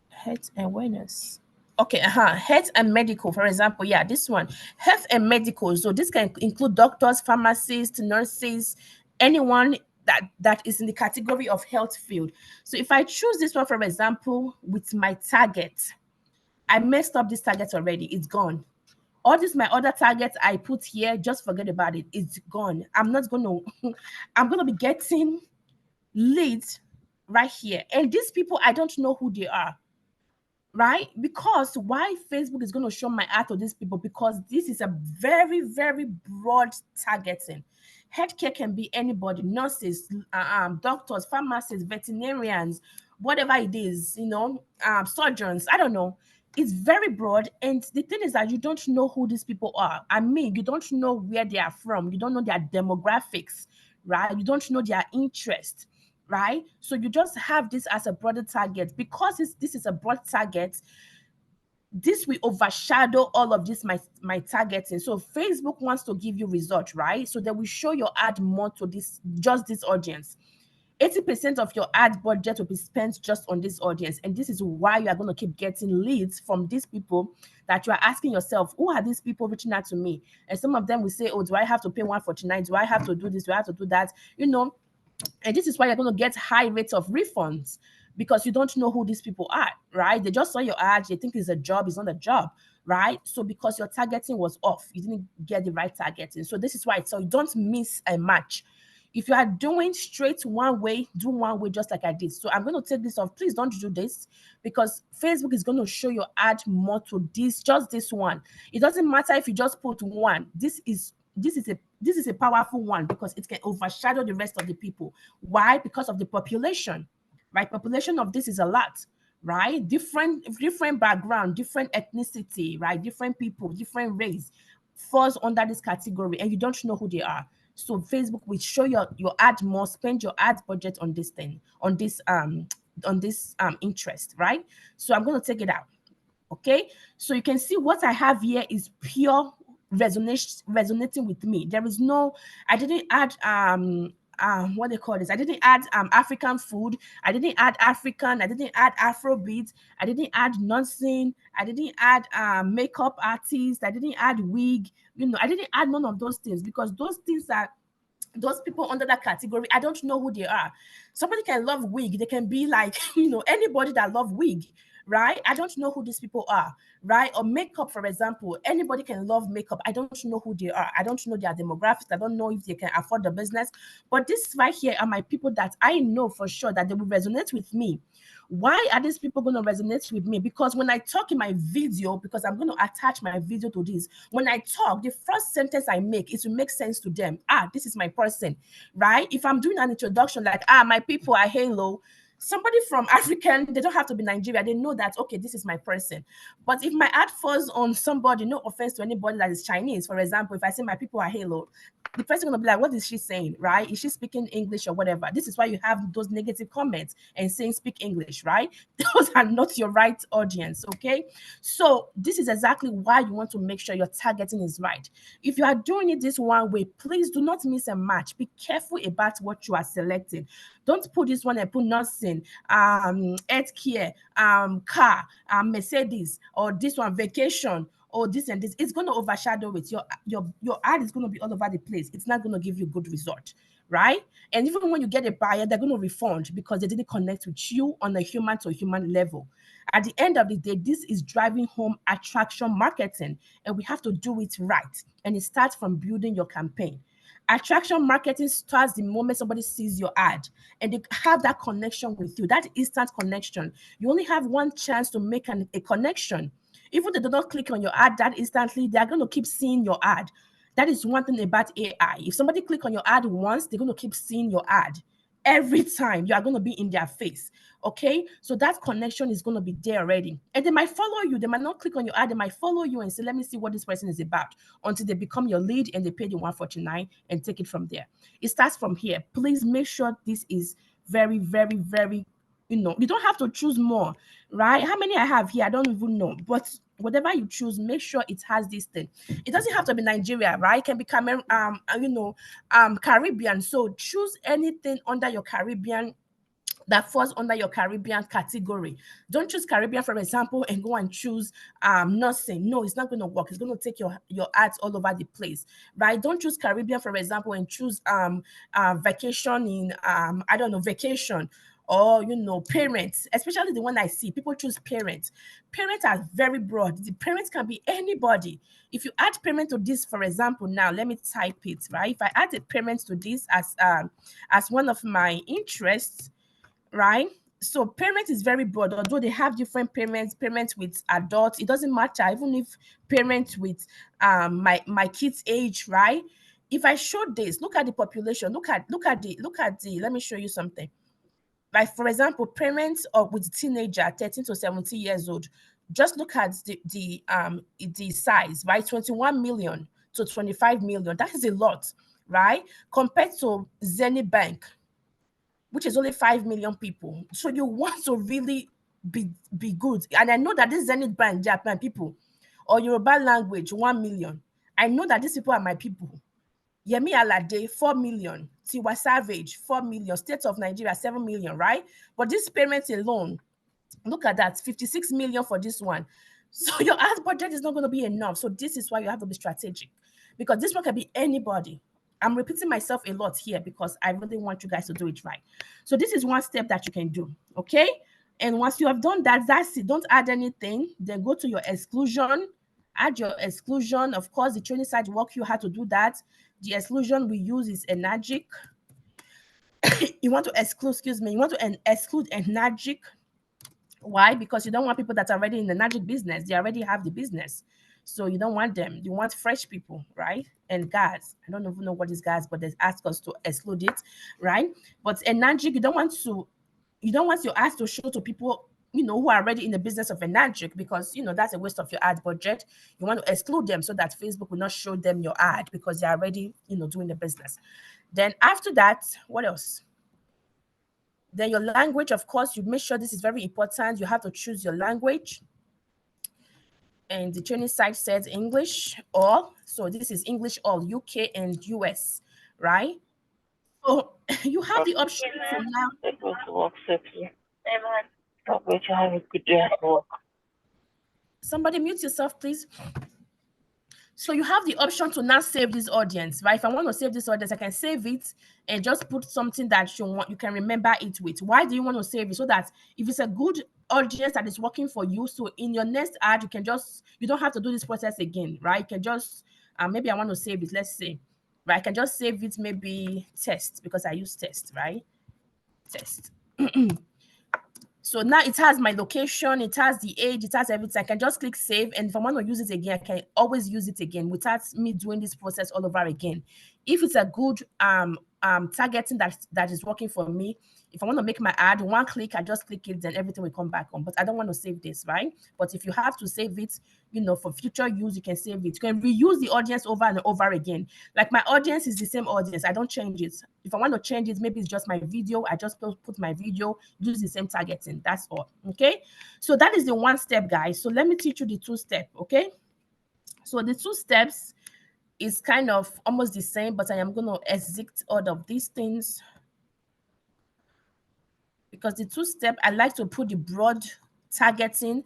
Health awareness. Okay, health and medical, for example. Yeah, this one, health and medical. So this can include doctors, pharmacists, nurses, anyone that is in the category of health field. So if I choose this one, for example, with my target, I messed up this target already. It's gone. All these my other targets I put here, just forget about it. It's gone. I'm not gonna. I'm gonna be getting leads right here, and these people I don't know who they are, right? Because why Facebook is going to show my ad to these people? Because this is a very, very broad targeting. Healthcare can be anybody, nurses, doctors, pharmacists, veterinarians, whatever it is, surgeons. I don't know. It's very broad. And the thing is that you don't know who these people are. I mean, you don't know where they are from. You don't know their demographics, right? You don't know their interest, right? So you just have this as a broader target. Because this is a broad target, this will overshadow all of this my targeting. So Facebook wants to give you results, right? So they will show your ad more to this audience. 80% of your ad budget will be spent just on this audience. And this is why you are going to keep getting leads from these people that you are asking yourself, who are these people reaching out to me? And some of them will say, oh, do I have to pay $149? Do I have to do this? Do I have to do that? And this is why you're going to get high rates of refunds, because you don't know who these people are, right? They just saw your ad, they think it's a job, it's not a job, right? So because your targeting was off, you didn't get the right targeting. So this is why. So you don't miss a match. If you are doing straight one way, do one way just like I did. So I'm going to take this off. Please don't do this, because Facebook is going to show your ad more to just this one. It doesn't matter if you just put one. This is a powerful one, because it can overshadow the rest of the people. Why? Because of the population, right? Population of this is a lot, right? Different background, different ethnicity, right? Different people, different race falls under this category, and you don't know who they are. So Facebook will show your ad more, spend your ad budget on this thing, on this interest, right? So I'm going to take it out. Okay, so you can see what I have here is pure resonating with me. There is no, I didn't add what they call this, I didn't add African food, I didn't add African, I didn't add Afrobeat, I didn't add nursing, I didn't add makeup artist, I didn't add wig, I didn't add none of those things, because those things are those people under that category, I don't know who they are. Somebody can love wig, they can be like anybody that love wig, right? I don't know who these people are, right? Or makeup, for example, anybody can love makeup. I don't know who they are. I don't know their demographics. I don't know if they can afford the business. But this right here are my people that I know for sure that they will resonate with me. Why are these people going to resonate with me? Because when I talk in my video, because I'm going to attach my video to this, when I talk, the first sentence I make is to make sense to them. This is my person, right? If I'm doing an introduction like, my people are Halo, somebody from African, they don't have to be Nigeria. They know that, okay, this is my person. But if my ad falls on somebody, no offense to anybody that is Chinese, for example, if I say my people are Halo, the person gonna be like, what is she saying, right? Is she speaking English or whatever? This is why you have those negative comments and saying speak English, right? Those are not your right audience, okay? So this is exactly why you want to make sure your targeting is right. If you are doing it this one way, please do not miss a match. Be careful about what you are selecting. Don't put this one and put nursing, healthcare, car, Mercedes, or this one vacation, or this and this. It's going to overshadow it. Your ad is going to be all over the place. It's not going to give you good result, right? And even when you get a buyer, they're going to refund because they didn't connect with you on a human to human level. At the end of the day, this is driving home attraction marketing, and we have to do it right. And it starts from building your campaign. Attraction marketing starts the moment somebody sees your ad and they have that connection with you, that instant connection. You only have one chance to make a connection. Even if they do not click on your ad that instantly, they're going to keep seeing your ad. That is one thing about AI. If somebody click on your ad once, they're going to keep seeing your ad every time. You are going to be in their face. Okay, so that connection is going to be there already, and they might follow you. They might not click on your ad, they might follow you and say, let me see what this person is about, until they become your lead and they pay you 149 and take it from there. It starts from here. Please make sure this is very, very, very, you don't have to choose more, right? How many I have here, I don't even know, but whatever you choose, make sure it has this thing. It doesn't have to be Nigeria, right? It can be Cameroon, Caribbean. So choose anything under your Caribbean, that falls under your Caribbean category. Don't choose Caribbean, for example, and go and choose nursing. No, it's not going to work. It's going to take your ads all over the place, right? Don't choose Caribbean, for example, and choose vacation in I don't know, vacation, or parents, especially the one I see. People choose parents. Parents are very broad. The parents can be anybody. If you add parent to this, for example, now let me type it, right? If I add a parent to this as one of my interests, right? So parent is very broad, although they have different parents with adults, it doesn't matter. Even if parents with my kids age, right? If I show this, look at the population, look at the let me show you something. Like, for example, parents of with teenager 13 to 17 years old, just look at the size, right? 21 million to 25 million. That is a lot, right? Compared to Zenith Bank, which is only 5 million people. So you want to really be good. And I know that this Zenith Bank, they are my people. Or Yoruba language, 1 million. I know that these people are my people. Yemi Alade, 4 million. Tiwa Savage, 4 million. State of Nigeria, 7 million, right? But this parents alone, look at that, 56 million for this one. So your ad budget is not going to be enough. So this is why you have to be strategic, because this one can be anybody. I'm repeating myself a lot here because I really want you guys to do it right. So this is one step that you can do, okay? And once you have done that, that's it. Don't add anything. Then go to your exclusion. Add your exclusion. Of course, the training site walk you how to do that. The exclusion we use is Enagic. You want to exclude, excuse me, you want to exclude Enagic. Why? Because you don't want people that are already in the Enagic business. They already have the business. So you don't want them. You want fresh people, right? And gas. I don't even know what is gas, but they ask us to exclude it, right? But Enagic, you don't want your ads to show to people who are already in the business of Enagic, because that's a waste of your ad budget. You want to exclude them so that Facebook will not show them your ad because they're already doing the business. Then after that, what else? Then your language, of course, you make sure this is very important. You have to choose your language. And the training site says English all. So this is English all, UK and US, right? So you have the option to now. It was work safely. Amen. God bless you. Have a good day at work. Somebody mute yourself, please. So you have the option to now save this audience, right? If I want to save this audience, I can save it and just put something that you can remember it with. Why do you want to save it? So that if it's a good audience that is working for you, so in your next ad, you don't have to do this process again, right? You can just, maybe I want to save it, let's say, right? I can just save it, maybe test, because I use test, right? Test. So now it has my location, it has the age, it has everything. I can just click save, and if I want to use it again, I can always use it again without me doing this process all over again. If it's a good targeting that is working for me, if I want to make my ad, one click, I just click it, then everything will come back on. But I don't want to save this, right? But if you have to save it, for future use, you can save it. You can reuse the audience over and over again. Like my audience is the same audience. I don't change it. If I want to change it, maybe it's just my video. I just put my video, use the same targeting. That's all. Okay. So that is the one step, guys. So let me teach you the two step. Okay. So the two steps is kind of almost the same, but I am going to exit all of these things, because the two step, I like to put the broad targeting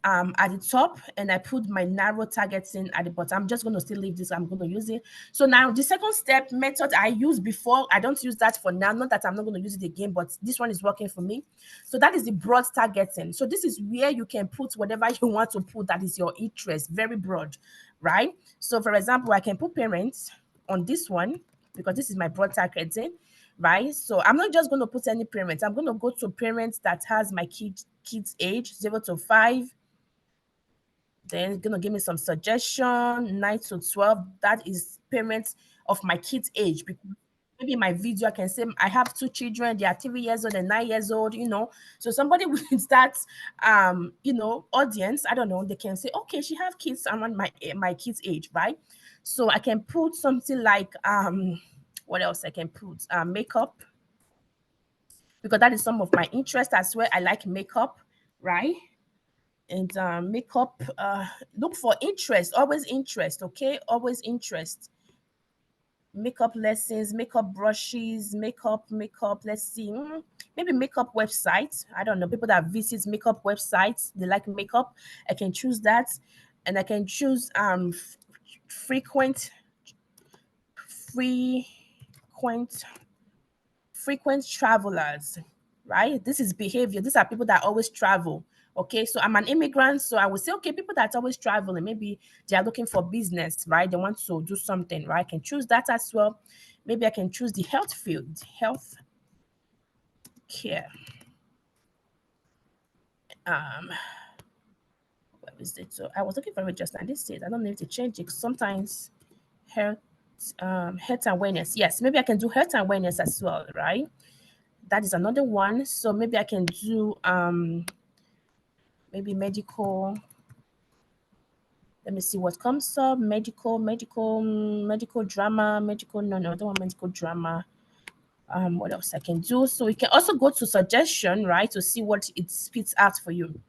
at the top, and I put my narrow targeting at the bottom. I'm just going to still leave this. I'm going to use it. So now the second step method I used before, I don't use that for now. Not that I'm not going to use it again, but this one is working for me. So that is the broad targeting. So this is where you can put whatever you want to put that is your interest, very broad, right? So for example, I can put parents. on this one because this is my broad targeting, right? So I'm not just going to put any parents. I'm going to go to parents that has my kids age 0 to 5. Then it's gonna give me some suggestion. 9 to 12. That is parents of my kids age. Because maybe in my video I can say I have 2 children. They are 3 years old and 9 years old. So somebody with that audience, I don't know, they can say, okay, she have kids around my kids age, right? So I can put something like what else I can put? Makeup, because that is some of my interest as well. I like makeup, right? And makeup, look for interest, always interest, okay? Always interest. Makeup lessons, makeup brushes, makeup. Let's see, maybe makeup websites. I don't know, people that visit makeup websites, they like makeup. I can choose that, and I can choose frequent frequent frequent travelers, right? This is behavior. These are people that always travel. Okay, so I'm an immigrant, so I would say, okay, people that always travel and maybe they are looking for business, right? They want to do something, right? I can choose that as well. Maybe I can choose the health field, health care. Where is it? So I was looking for it just now. This says I don't know if to change it. Sometimes health, health awareness. Yes, maybe I can do health awareness as well, right? That is another one. So maybe I can do maybe medical. Let me see what comes up. Medical drama, medical. No, I don't want medical drama. What else I can do? So you can also go to suggestion, right, to see what it spits out for you.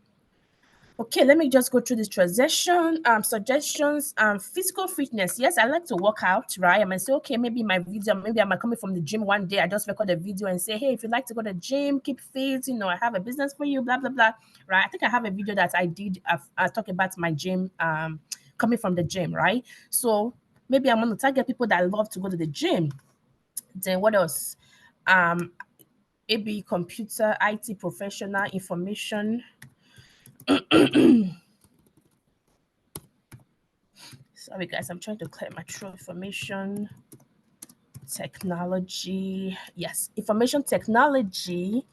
Okay, let me just go through this transition. Suggestions. Physical fitness. Yes, I like to work out, right? I might say, okay, maybe my video, maybe I might come from the gym one day. I just record a video and say, hey, if you'd like to go to the gym, keep fit, I have a business for you, blah blah blah. Right? I think I have a video that I did. Talking about my gym. Coming from the gym, right? So maybe I'm going to target people that love to go to the gym. Then what else? Maybe computer, IT professional, information. Sorry, guys, I'm trying to clear my throat. Information technology. Yes, information technology.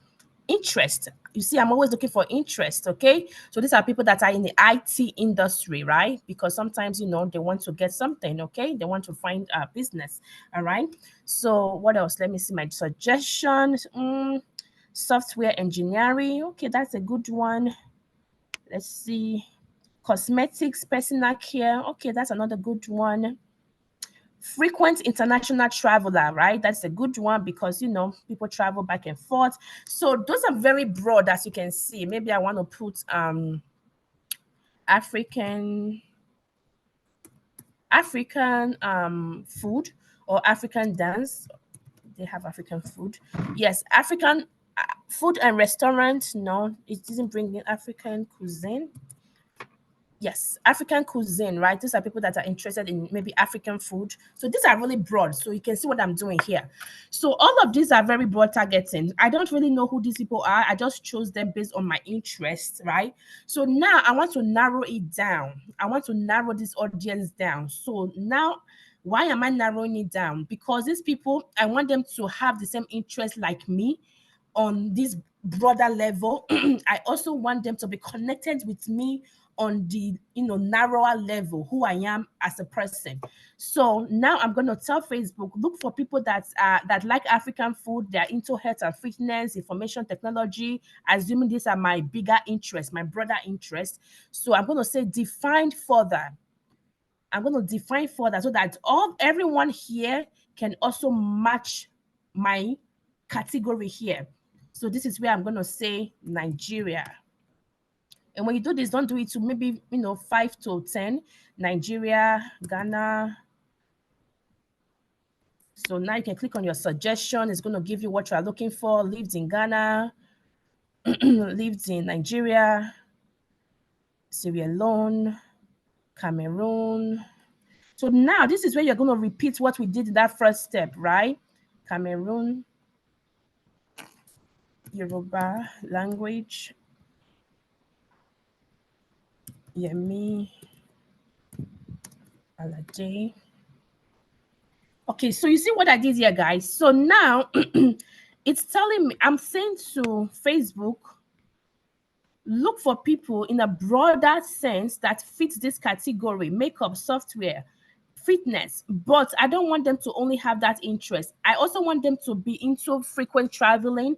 Interest. You see, I'm always looking for interest. Okay, so these are people that are in the IT industry, right? Because sometimes they want to get something. Okay, they want to find a business. All right. So what else? Let me see my suggestions. Software engineering. Okay, that's a good one. Let's see. Cosmetics, personal care. Okay, that's another good one. Frequent international traveler, right? That's a good one because people travel back and forth. So those are very broad, as you can see. Maybe I want to put African food or African dance. They have African food. Yes, African food and restaurant. No, it doesn't bring in African cuisine. Yes, African cuisine, right? These are people that are interested in maybe African food. So these are really broad. So you can see what I'm doing here. So all of these are very broad targeting. I don't really know who these people are. I just chose them based on my interests, right? So now I want to narrow it down. I want to narrow this audience down. So now, why am I narrowing it down? Because these people, I want them to have the same interest like me on this broader level. I also want them to be connected with me on the narrower level, who I am as a person. So now I'm going to tell Facebook, look for people that like African food, they're into health and fitness, information technology, assuming these are my bigger interests, my broader interests. So I'm going to say define further. I'm going to define further so that everyone here can also match my category here. So this is where I'm going to say Nigeria. And when you do this, don't do it to maybe 5 to 10. Nigeria, Ghana. So now you can click on your suggestion. It's going to give you what you are looking for. Lived in Ghana, lived in Nigeria, Sierra Leone, Cameroon. So now this is where you're going to repeat what we did in that first step, right? Cameroon, Yoruba language, Yemi, Alade, Okay, so you see what I did here, guys. So now it's telling me, I'm saying to Facebook, look for people in a broader sense that fit this category: makeup, software, fitness. But I don't want them to only have that interest. I also want them to be into frequent traveling.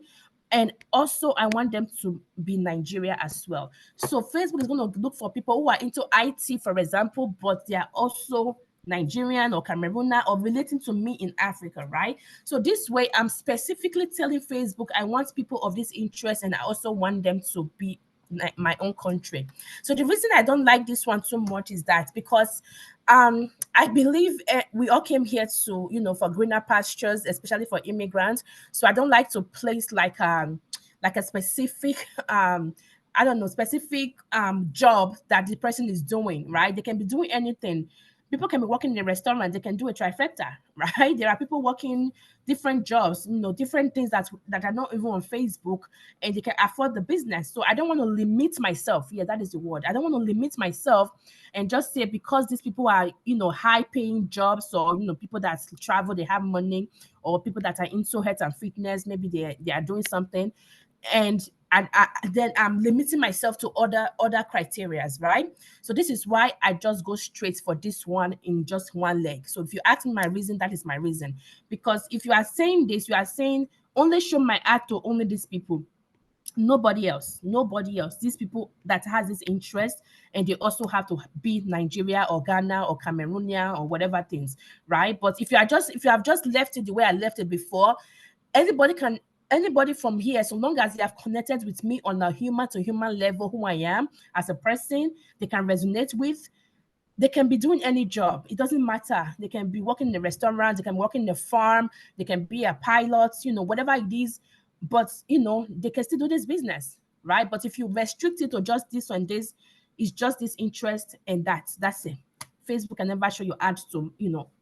And also, I want them to be Nigeria as well. So Facebook is going to look for people who are into IT, for example, but they are also Nigerian or Cameroonian or relating to me in Africa, right? So this way, I'm specifically telling Facebook I want people of this interest, and I also want them to be my own country. So the reason I don't like this one too much is that because I believe we all came here to, for greener pastures, especially for immigrants. So I don't like to place like a specific I don't know, specific job that the person is doing, right? They can be doing anything. People can be working in a restaurant, they can do a trifecta, right? There are people working different jobs, different things that are not even on Facebook, and they can afford the business. So I don't want to limit myself. Yeah, that is the word. I don't want to limit myself and just say because these people are, high paying jobs, or people that travel, they have money, or people that are into health and fitness, maybe they are doing something, and then I'm limiting myself to other criterias, right? So this is why I just go straight for this one in just one leg. So if you ask me my reason, that is my reason. Because if you are saying this, you are saying only show my ad to only these people, nobody else. These people that has this interest, and they also have to be Nigeria or Ghana or Cameroonian or whatever things, right? But if you have just left it the way I left it before, anybody from here, so long as they have connected with me on a human to human level, who I am as a person, they can resonate with. They can be doing any job. It doesn't matter. They can be working in a restaurant, they can work in a farm, they can be a pilot, whatever it is. But they can still do this business, right? But if you restrict it to just this and this, it's just this interest, and that's it. Facebook can never show your ads to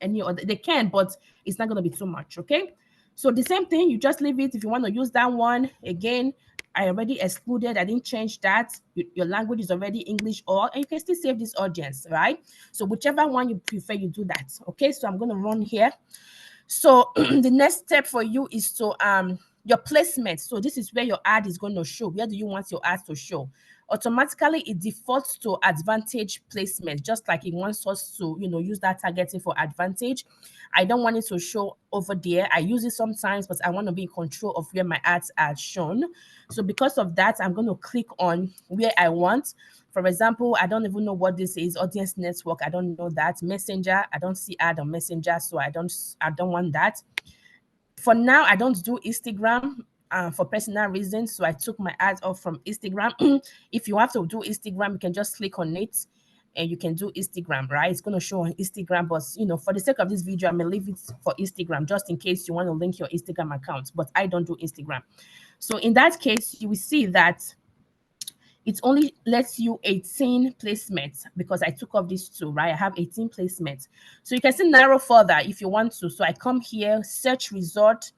any other. They can, but it's not going to be too much. Okay. So the same thing, you just leave it. If you want to use that one again, I already excluded. I didn't change that. Your language is already English, and you can still save this audience, right? So whichever one you prefer, you do that. Okay, so I'm going to run here. So the next step for you is to your placement. So this is where your ad is going to show. Where do you want your ad to show? Automatically it defaults to advantage placement, just like it wants us to use that targeting for advantage. I don't want it to show over there. I use it sometimes, but I want to be in control of where my ads are shown. So because of that, I'm going to click on where I want. For example, I don't even know what this is. Audience network, I don't know that. Messenger, I don't see ad on Messenger, so I don't want that. For now, I don't do Instagram for personal reasons, so I took my ads off from Instagram. If you have to do Instagram, you can just click on it and you can do Instagram, right? It's going to show on Instagram, but for the sake of this video, I'm going to leave it for Instagram just in case you want to link your Instagram account, but I don't do Instagram. So in that case, you will see that it only lets you 18 placements because I took off these two, right? I have 18 placements. So you can still narrow further if you want to. So I come here, search result,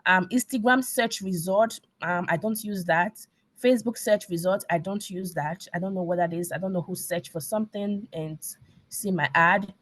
Instagram search result. I don't use that. Facebook search result, I don't use that. I don't know what that is. I don't know who searched for something and see my ad.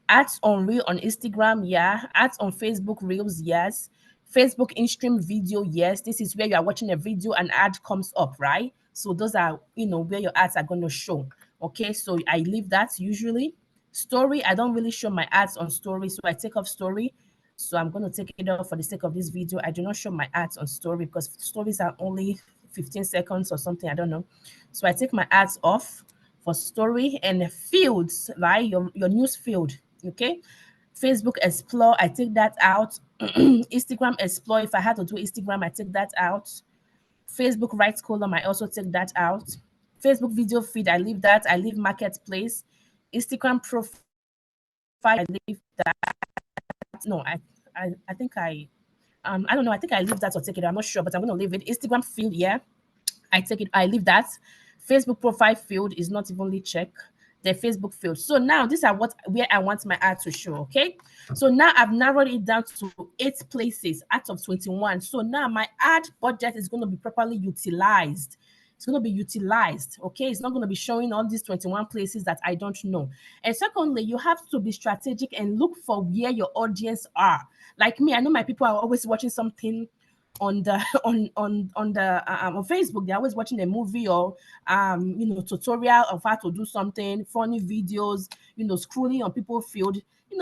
Ads on Reel on Instagram, yeah. Ads on Facebook Reels, yes. Facebook in-stream video, yes. This is where you are watching a video and ad comes up, right? So those are, where your ads are going to show. Okay, so I leave that usually. Story, I don't really show my ads on story, so I take off story. So I'm going to take it off for the sake of this video. I do not show my ads on story because stories are only 15 seconds or something, I don't know. So I take my ads off for story. And fields, right? Your news field, okay? Facebook Explore, I take that out. Instagram Explore, if I had to do Instagram, I take that out. Facebook right column, I also take that out. Facebook video feed, I leave that. I leave marketplace. Instagram profile, I leave that. No, I think I don't know. I think I leave that or take it. I'm not sure, but I'm going to leave it. Instagram field, yeah, I take it. I leave that. Facebook profile field is not evenly checked. The Facebook field. So now these are where I want my ad to show. Okay. So now I've narrowed it down to 8 places out of 21. So now my ad budget is going to be properly utilized. it's going to be utilized. Okay, it's not going to be showing all these 21 places that I don't know. And secondly, you have to be strategic and look for where your audience are. Like me, I know my people are always watching something on the on Facebook. They're always watching a movie or tutorial of how to do something, funny videos, scrolling on people's field.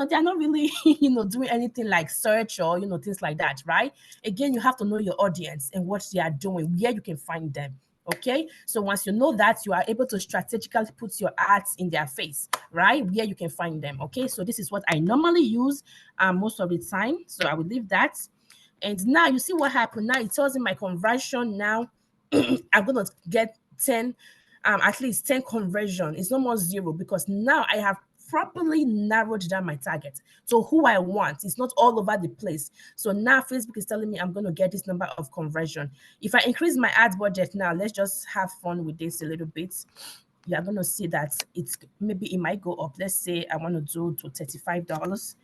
They're not really doing anything like search or things like that, right? Again, you have to know your audience and what they are doing, where you can find them. Okay, so once you know that, you are able to strategically put your ads in their face, right, where you can find them. Okay, so this is what I normally use most of the time, so I will leave that. And now you see what happened. Now it tells me my conversion. Now I'm gonna get 10, at least 10 conversion. It's no more 0 because now I have properly narrowed down my target to who I want. It's not all over the place. So now Facebook is telling me I'm going to get this number of conversion. If I increase my ad budget now, let's just have fun with this a little bit. You're going to see that maybe it might go up. Let's say I want to do to $35.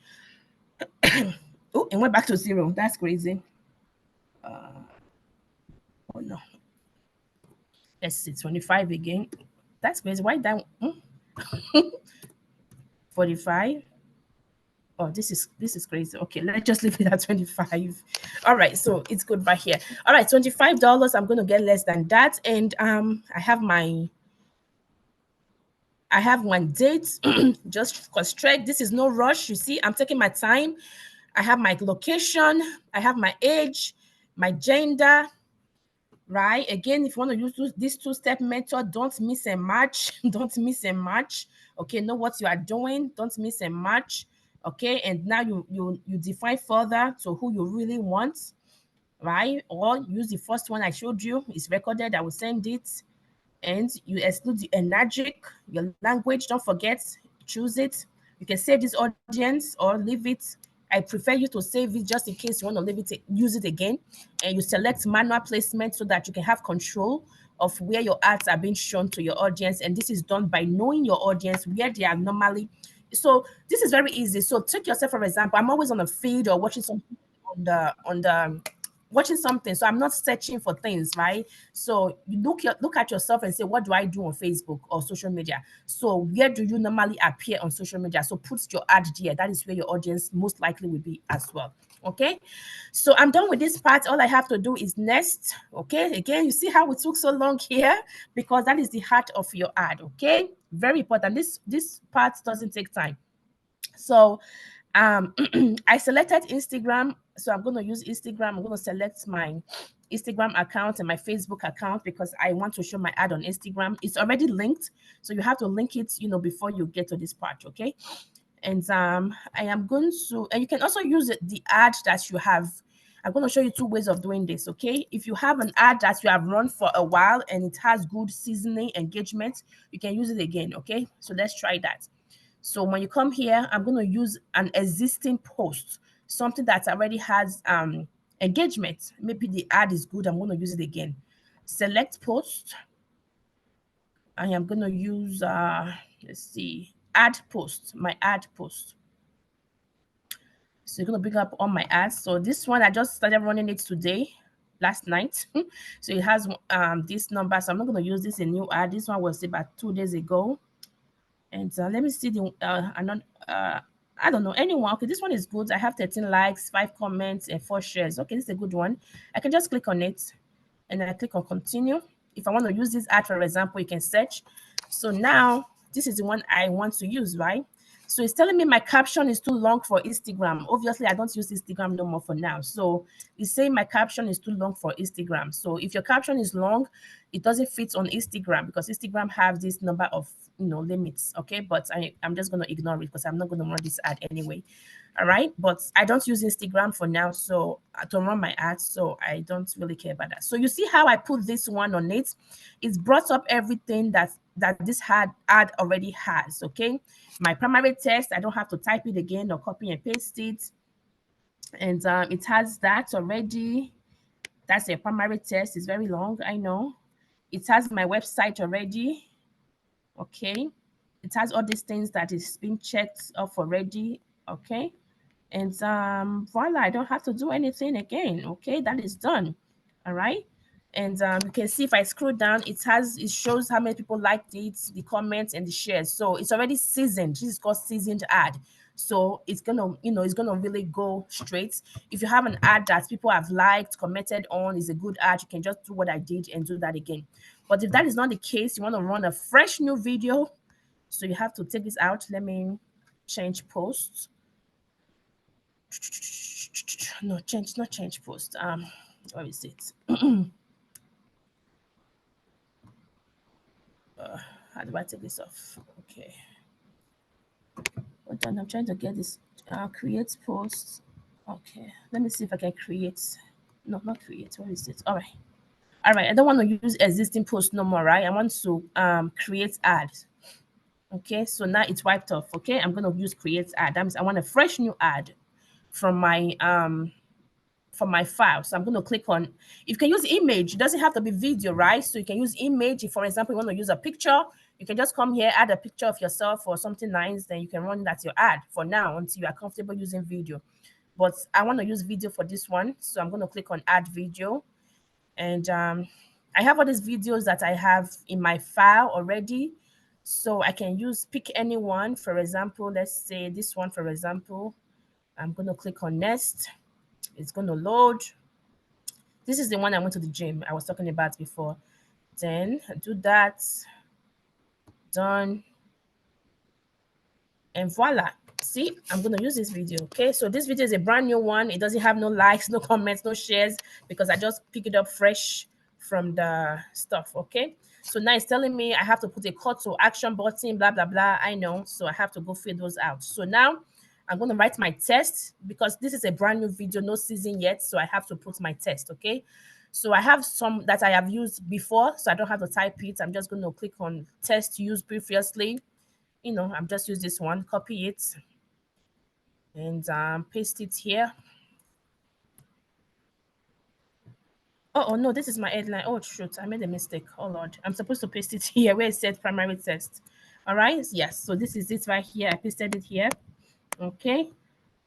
Oh, and went back to 0. That's crazy. Oh no. Let's see, 25 again. That's crazy. Why that? 45. Oh, this is crazy. Okay, let's just leave it at 25. All right, so it's good back here. All right, $25. I'm going to get less than that, and I have one date. Just constraint. This is no rush. You see, I'm taking my time. I have my location. I have my age, my gender. Right. Again, if you want to use this two-step method, don't miss a match. Don't miss a match. Okay, know what you are doing. Don't miss a match. Okay, and now you define further to who you really want, right? Or use the first one I showed you. It's recorded. I will send it, and you exclude the energetic, your language. Don't forget, choose it. You can save this audience or leave it. I prefer you to save it just in case you want to leave it, use it again. And you select manual placement so that you can have control of where your ads are being shown to your audience. And this is done by knowing your audience, where they are normally. So this is very easy. So take yourself, for example, I'm always on a feed or watching something on the watching something, so I'm not searching for things, right? So you look at yourself and say, what do I do on Facebook or social media? So where do you normally appear on social media? So put your ad there. That is where your audience most likely will be as well. Okay, so I'm done with this part. All I have to do is next. Okay, again, you see how it took so long here, because that is the heart of your ad. Okay, very important. This part doesn't take time. So I selected Instagram, so I'm going to use Instagram. I'm going to select my Instagram account and my Facebook account because I want to show my ad on Instagram. It's already linked, so you have to link it, before you get to this part. Okay, and I am going to, and you can also use the ad that you have. I'm going to show you 2 ways of doing this. Okay, if you have an ad that you have run for a while and it has good seasoning engagement, you can use it again. Okay, so let's try that. So when you come here, I'm going to use an existing post, something that already has engagement. Maybe the ad is good. I'm going to use it again. Select post. I am going to use, let's see, add post, my ad post. So you're going to bring up all my ads. So this one, I just started running it today, last night. So it has this number. So I'm not going to use this a new ad. This one was about 2 days ago. And let me see the I don't know, anyone. Okay, this one is good. I have 13 likes, 5 comments, and 4 shares. Okay, this is a good one. I can just click on it, and then I click on continue. If I want to use this ad, for example, you can search. So now this is the one I want to use, right? So it's telling me my caption is too long for Instagram. Obviously, I don't use Instagram no more for now. So it's saying my caption is too long for Instagram. So if your caption is long, it doesn't fit on Instagram because Instagram have this number of limits. Okay, but I'm just going to ignore it because I'm not going to run this ad anyway. All right, but I don't use Instagram for now, so to run my ads, so I don't really care about that. So you see how I put this one on it? It's brought up everything that this ad already has. Okay, my primary text, I don't have to type it again or copy and paste it, and it has that already. That's a primary text. It's very long, I know. It has my website already. Okay, it has all these things that is being checked off already. Okay, and voila, I don't have to do anything again. Okay, that is done. All right, And you can see if I scroll down, it shows how many people liked it, the comments and the shares. So it's already seasoned. This is called seasoned ad. So it's gonna, it's gonna really go straight. If you have an ad that people have liked, commented on, is a good ad, you can just do what I did and do that again. But if that is not the case, you want to run a fresh new video, so you have to take this out. Let me change posts. No, not change post. Where is it? How do I take this off? Okay. Hold on, I'm trying to get this. Create post. Okay, let me see if I can create. No, not create. Where is it? All right. All right. I don't want to use existing post no more, right? I want to create ads. Okay, so now it's wiped off. Okay, I'm gonna use create ad. That means I want a fresh new ad from my file. So I'm going to click on, you can use image. It doesn't have to be video, right? So you can use image. If, for example, you want to use a picture, you can just come here, add a picture of yourself or something nice. Then you can run that your ad for now until you are comfortable using video. But I want to use video for this one. So I'm going to click on add video. And I have all these videos that I have in my file already. So I can pick any one. For example, let's say this one, for example. I'm going to click on next. It's going to load. This is the one I went to the gym I was talking about before. Then do that. Done. And voila. See, I'm going to use this video. Okay, so this video is a brand new one. It doesn't have no likes, no comments, no shares, because I just picked it up fresh from the stuff. Okay, so now it's telling me I have to put a call to action button, blah, blah, blah. I know, so I have to go fill those out. So now I'm going to write my test because this is a brand new video, no season yet. So I have to put my test. Okay, so I have some that I have used before, so I don't have to type it. I'm just going to click on test used previously. I'm just use this one, copy it, and paste it here. Oh no, this is my headline. Oh shoot, I made a mistake. Oh Lord, I'm supposed to paste it here where it said primary test. All right, yes. So this is it right here. I pasted it here. Okay,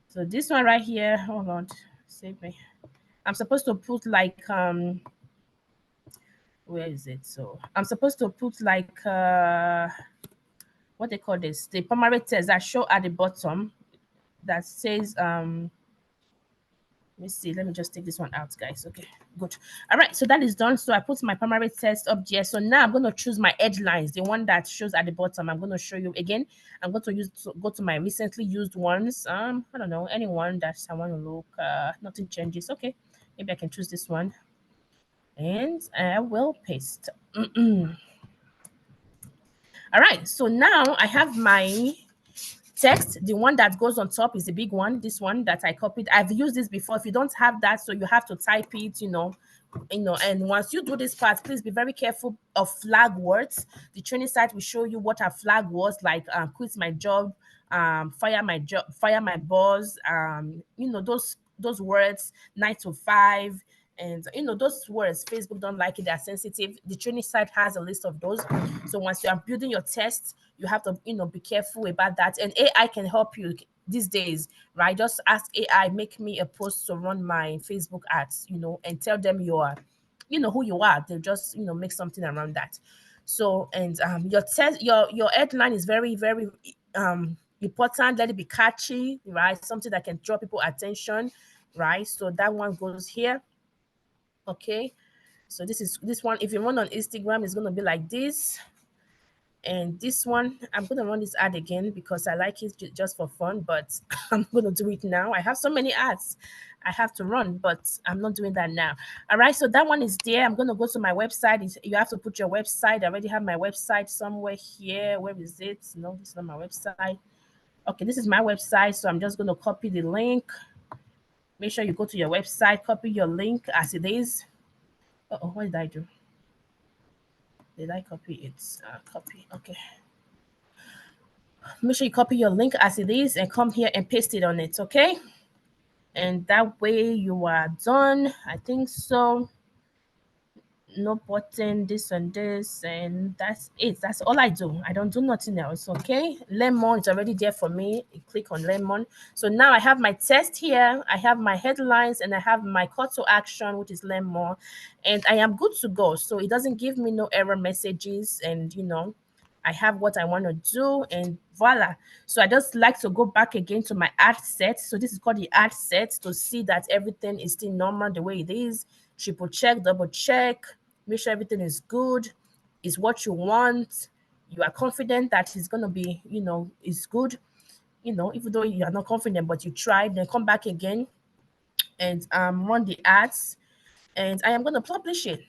so this one right here. Oh Lord, save me. I'm supposed to put like where is it? So I'm supposed to put like what they call this, the primary test that show at the bottom that says let me see. Let me just take this one out, guys. Okay, good. All right, so that is done. So I put my primary test up there. So now I'm going to choose my headlines, the one that shows at the bottom. I'm going to show you again. I'm going to go to my recently used ones. I don't know, anyone that I want to look. Nothing changes. Okay, maybe I can choose this one, and I will paste. All right, so now I have my text. The one that goes on top is the big one, this one that I copied. I've used this before. If you don't have that, so you have to type it, and once you do this part, please be very careful of flag words. The training site will show you what are flag words, like quit my job, fire my boss, those words, 9 to 5. And those words, Facebook don't like it, they're sensitive. The training site has a list of those. So once you are building your test, you have to be careful about that. And AI can help you these days, right? Just ask AI, make me a post to run my Facebook ads, and tell them who you are. They'll just make something around that. So, and your test, your headline is very, very important. Let it be catchy, right? Something that can draw people attention, right? So that one goes here. Okay, so this one, if you run on Instagram, it's going to be like this. And this one, I'm going to run this ad again because I like it just for fun, but I'm going to do it now. I have so many ads I have to run, but I'm not doing that now. All right, so that one is there. I'm going to go to my website. You have to put your website. I already have my website somewhere here. Where is it? No, this is not my website. Okay, this is my website, so I'm just going to copy the link. Make sure you go to your website, copy your link as it is. Oh, what did I do? Did I copy it? Copy. Okay. Make sure you copy your link as it is and come here and paste it on it. Okay. And that way you are done. I think so. no button, this and this, and that's it. That's all I do. I don't do nothing else. Okay, Lemon is already there for me. You click on Lemon. So now I have my test here, I have my headlines, and I have my call to action, which is learn more, and I am good to go. So it doesn't give me no error messages, and I have what I want to do, and voila. So I just like to go back again to my ad set. So this is called the ad set, to see that everything is still normal the way it is. Triple check, double check, make sure everything is good, is what you want. You are confident that it's going to be, is good, even though you are not confident, but you tried, then come back again and run the ads, and I am going to publish it.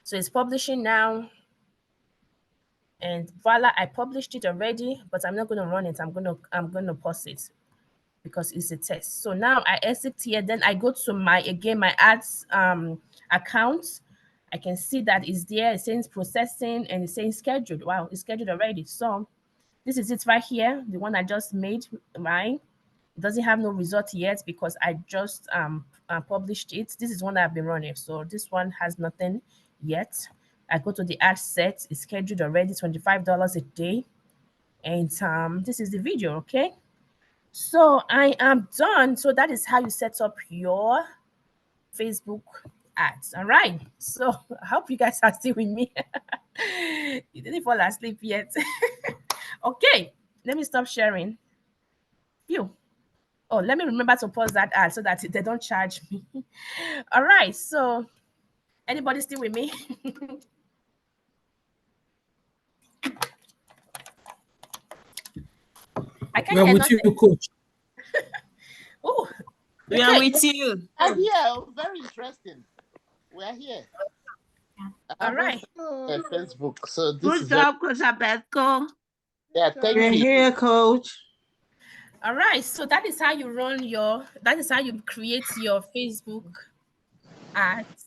So it's publishing now, and voila, I published it already, but I'm not going to run it. I'm going to pause it because it's a test. So now I exit here, then I go to my ads account. I can see that it's there. It says processing and it's saying scheduled. Wow, it's scheduled already. So this is it right here, the one I just made, right? It doesn't have no result yet because I just published it. This is one that I've been running. So this one has nothing yet. I go to the ad set. It's scheduled already, $25 a day. And this is the video, okay? So I am done. So that is how you set up your Facebook ads. All right. So I hope you guys are still with me. You didn't fall asleep yet. Okay. Let me stop sharing. You. Oh, let me remember to pause that ad so that they don't charge me. All right. So anybody still with me? I can't hear with you, nothing. coach. Oh, We are with you. I'm here. Very interesting. We're here. all right. Facebook. So this Good is job, Coach Abedco. yeah. Thank We're you. here, coach. All right. So that is how you that is how you create your Facebook ads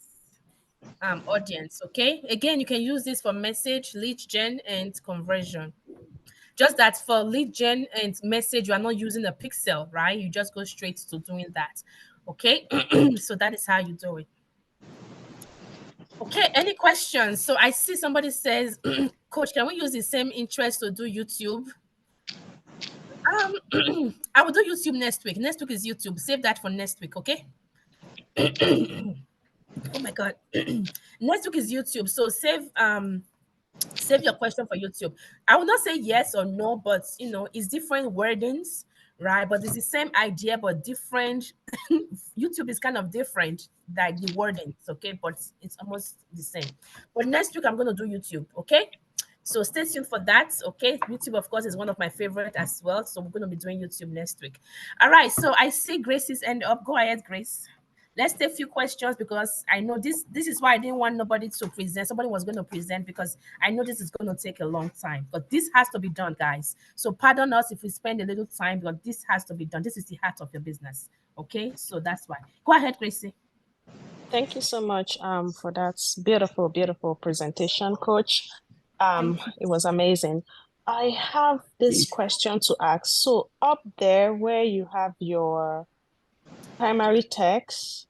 audience. Okay. Again, you can use this for message, lead gen, and conversion. Just that for lead gen and message, you are not using a pixel, right? You just go straight to doing that. Okay. So that is how you do it. Okay, any questions? So I see somebody says, Coach, can we use the same interest to do YouTube? I will do YouTube next week. Next week is YouTube. Save that for next week, okay? Oh my God. Next week is YouTube. So save your question for YouTube. I will not say yes or no, but it's different wordings, right? But it's the same idea, but different. YouTube is kind of different, like the wordings, okay? But it's almost the same. But next week I'm going to do YouTube, okay? So stay tuned for that, okay? YouTube, of course, is one of my favorite as well. So we're going to be doing YouTube next week. All right. So I see Grace's end up. Go ahead, Grace. Let's take a few questions because I know this is why I didn't want nobody to present. Somebody was going to present because I know this is going to take a long time. But this has to be done, guys. So pardon us if we spend a little time, but this has to be done. This is the heart of your business. Okay, so that's why. Go ahead, Gracie. Thank you so much for that beautiful, beautiful presentation, Coach. It was amazing. I have this question to ask. So up there where you have your primary text,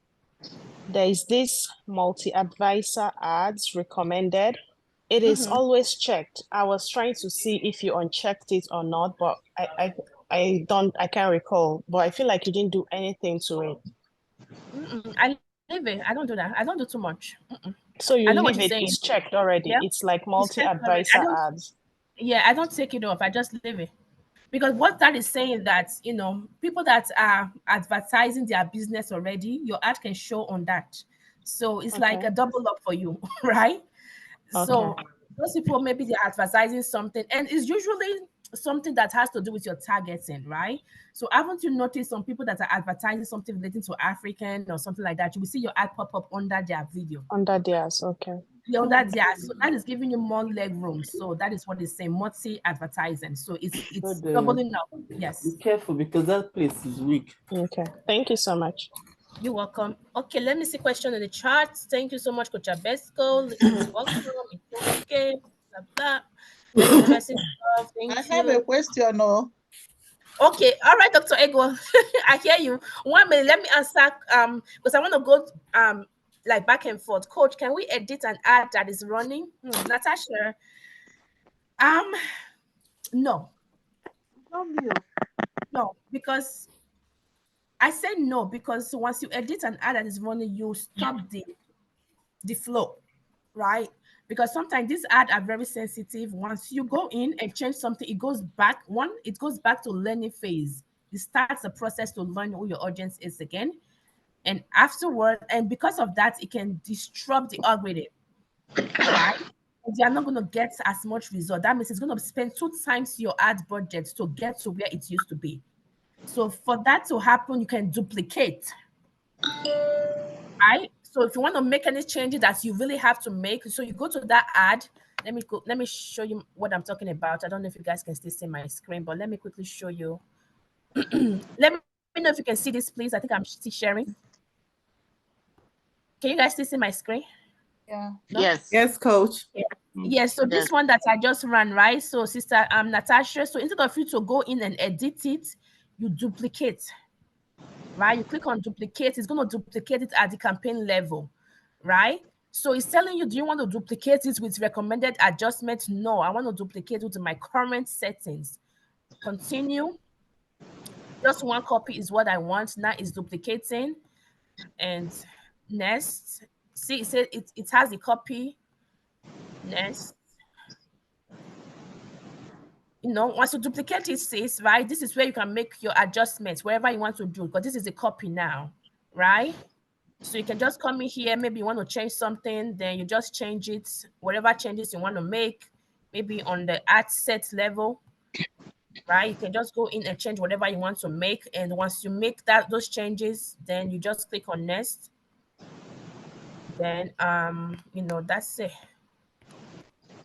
there is this multi-advisor ads recommended. It is always checked. I was trying to see if you unchecked it or not, but I can't recall. But I feel like you didn't do anything to it. I leave it. I don't do that. I don't do too much. So you leave it. It's checked already. Yeah. It's like multi-advisor ads. Yeah, I don't take it off. I just leave it. Because what that is saying that, people that are advertising their business already, your ad can show on that. So it's like a double up for you, right? Okay. So those people, maybe they're advertising something, and it's usually something that has to do with your targeting, right? So haven't you noticed some people that are advertising something relating to African or something like that? You will see your ad pop up under their video. Under theirs, okay. Yeah, under theirs. So that is giving you more leg room. So that is what it's saying, multi-advertising. So it's doubling up. Yes. Be careful because that place is weak. Okay. Thank you so much. You're welcome. Okay, let me see question in the chat. Thank you so much, Coach Abesco. It's welcome. It's okay. Blah, blah. I have a question. No. Okay, all right, Dr. Ego. I hear you. 1 minute, let me answer because I want to go like back and forth. Coach, can we edit an ad that is running? Natasha. No, no, because I said no, because once you edit an ad that is running, you stop the flow, right? Because sometimes these ads are very sensitive. Once you go in and change something, it goes back. It goes back to learning phase. It starts the process to learn who your audience is again. And afterward, and because of that, it can disrupt the algorithm, right? And they are not going to get as much result. That means it's going to spend 2 times your ad budget to get to where it used to be. So for that to happen, you can duplicate, right? So if you want to make any changes that you really have to make, so you go to that ad. Let me show you what I'm talking about. I don't know if you guys can still see my screen, but let me quickly show you. Let me know if you can see this, please. I think I'm still sharing. Can you guys still see my screen? Yeah. No? Yes. Yes, coach. Yes, so this one that I just ran, right? So sister Natasha, so instead of you to go in and edit it, you duplicate, right? You click on duplicate, it's going to duplicate it at the campaign level, right? So it's telling you, do you want to duplicate it with recommended adjustment? No, I want to duplicate it with my current settings. Continue. Just one copy is what I want. Now it's duplicating. And next, see, it says it has the copy. Next. Once you duplicate it, says, right, this is where you can make your adjustments wherever you want to do, because this is a copy now, right? So you can just come in here, maybe you want to change something, then you just change it, whatever changes you want to make, maybe on the ad set level, right? You can just go in and change whatever you want to make. And once you make those changes, then you just click on next. Then, that's it.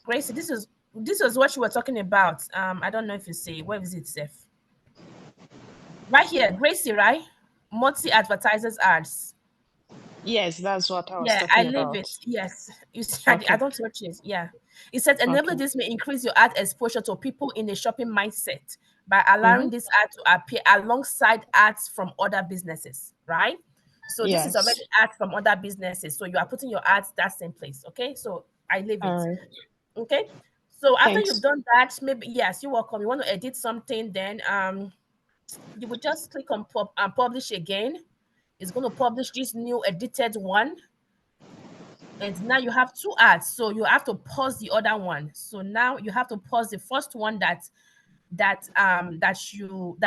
Gracie, this is what you were talking about. I don't know if you see. Where is it, Seth? Right here, Gracie, right? Multi advertisers ads. Yes, that's what I was Yeah, I talking leave about. it. Yes, you see, Okay. I don't touch it. Yeah, it says enable Okay. this may increase your ad exposure to people in a shopping mindset by allowing this ad to appear alongside ads from other businesses, right? So this is Yes. already ads from other businesses. So you are putting your ads that same place. Okay, so I leave it. All right. Okay, so after Thanks. you've done that, maybe yes, you're welcome. You want to edit something, then you would just click on publish again. It's going to publish this new edited one, and now you have 2 ads, so you have to pause the other one. So now you have to pause the first one that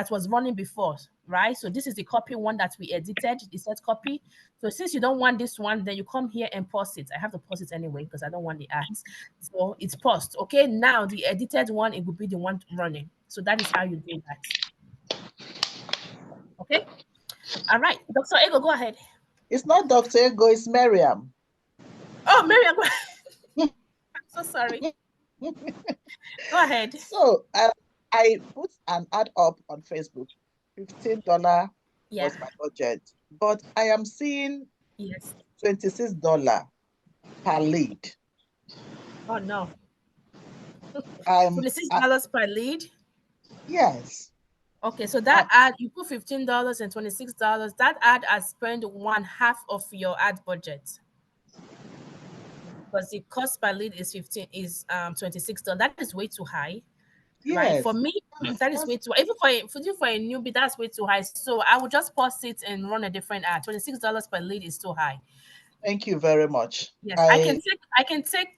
was running before, right? So this is the copy one that we edited. It said copy. So since you don't want this one, then you come here and pause it. I have to pause it anyway because I don't want the ads. So it's paused. Okay, now the edited one, it will be the one running. So that is how you do that. Okay, all right, Dr. Ego, go ahead. It's not Dr. Ego, it's Miriam. Oh, Miriam, go ahead. I'm so sorry. Go ahead. So I put an ad up on Facebook. $15 was my budget, but I am seeing Yes. $26 per lead. Oh no. $26 per lead. Yes. Okay, so that ad, you put $15 and $26. That ad has spent 1/2 of your ad budget. Because the cost per lead is $26. That is way too high. Yes. Right? For me, that is way too high. Even for a newbie, that's way too high. So I would just pause it and run a different ad. $26 per lead is too high. Thank you very much. Yes, I can take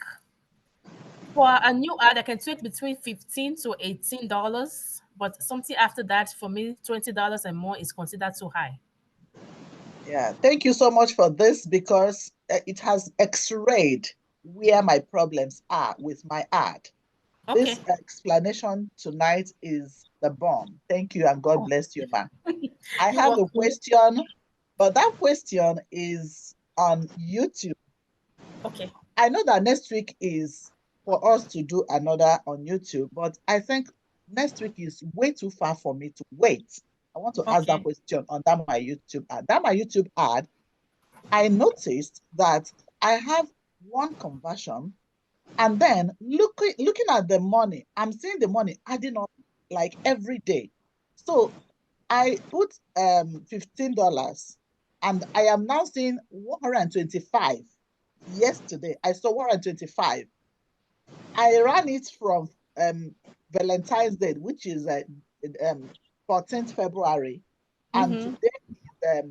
for a new ad, I can take between $15 to $18, but something after that for me, $20 and more is considered too high. Yeah, thank you so much for this, because it has x-rayed where my problems are with my ad. Okay. This explanation tonight is the bomb. Thank you, and God bless you, ma. I have a question, but that question is on YouTube. Okay. I know that next week is for us to do another on YouTube, but I think next week is way too far for me to wait. I want to ask that question on my YouTube ad. That my YouTube ad, I noticed that I have one conversion, and then looking at the money, I'm seeing the money adding up like every day. So I put $15 and I am now seeing 125. Yesterday I saw 125. I ran it from Valentine's Day, which is 14th February, and Mhm. today is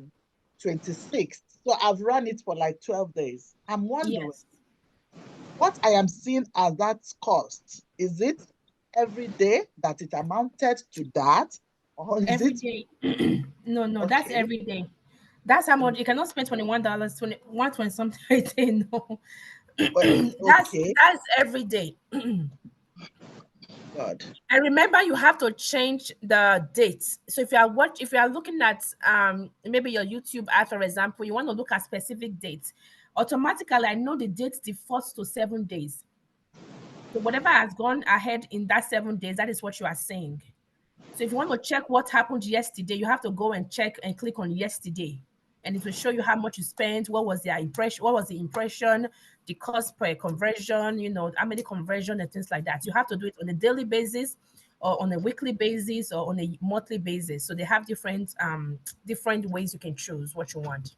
26th. So I've run it for like 12 days. I'm wondering Yes. what I am seeing as that cost. Is it every day that it amounted to that? Or is Every it day. No, that's okay? every day. That's how much you cannot spend $21, 20 something a day. No. Well, that's okay, that's every day. God. And remember, you have to change the dates. So if you are looking at maybe your YouTube ad, for example, you want to look at specific dates. Automatically, I know the date defaults to 7 days. So whatever has gone ahead in that 7 days, that is what you are saying. So if you want to check what happened yesterday, you have to go and check and click on yesterday. And it will show you how much you spent, what was the impression, the cost per conversion, how many conversion and things like that. You have to do it on a daily basis or on a weekly basis or on a monthly basis. So they have different ways you can choose what you want.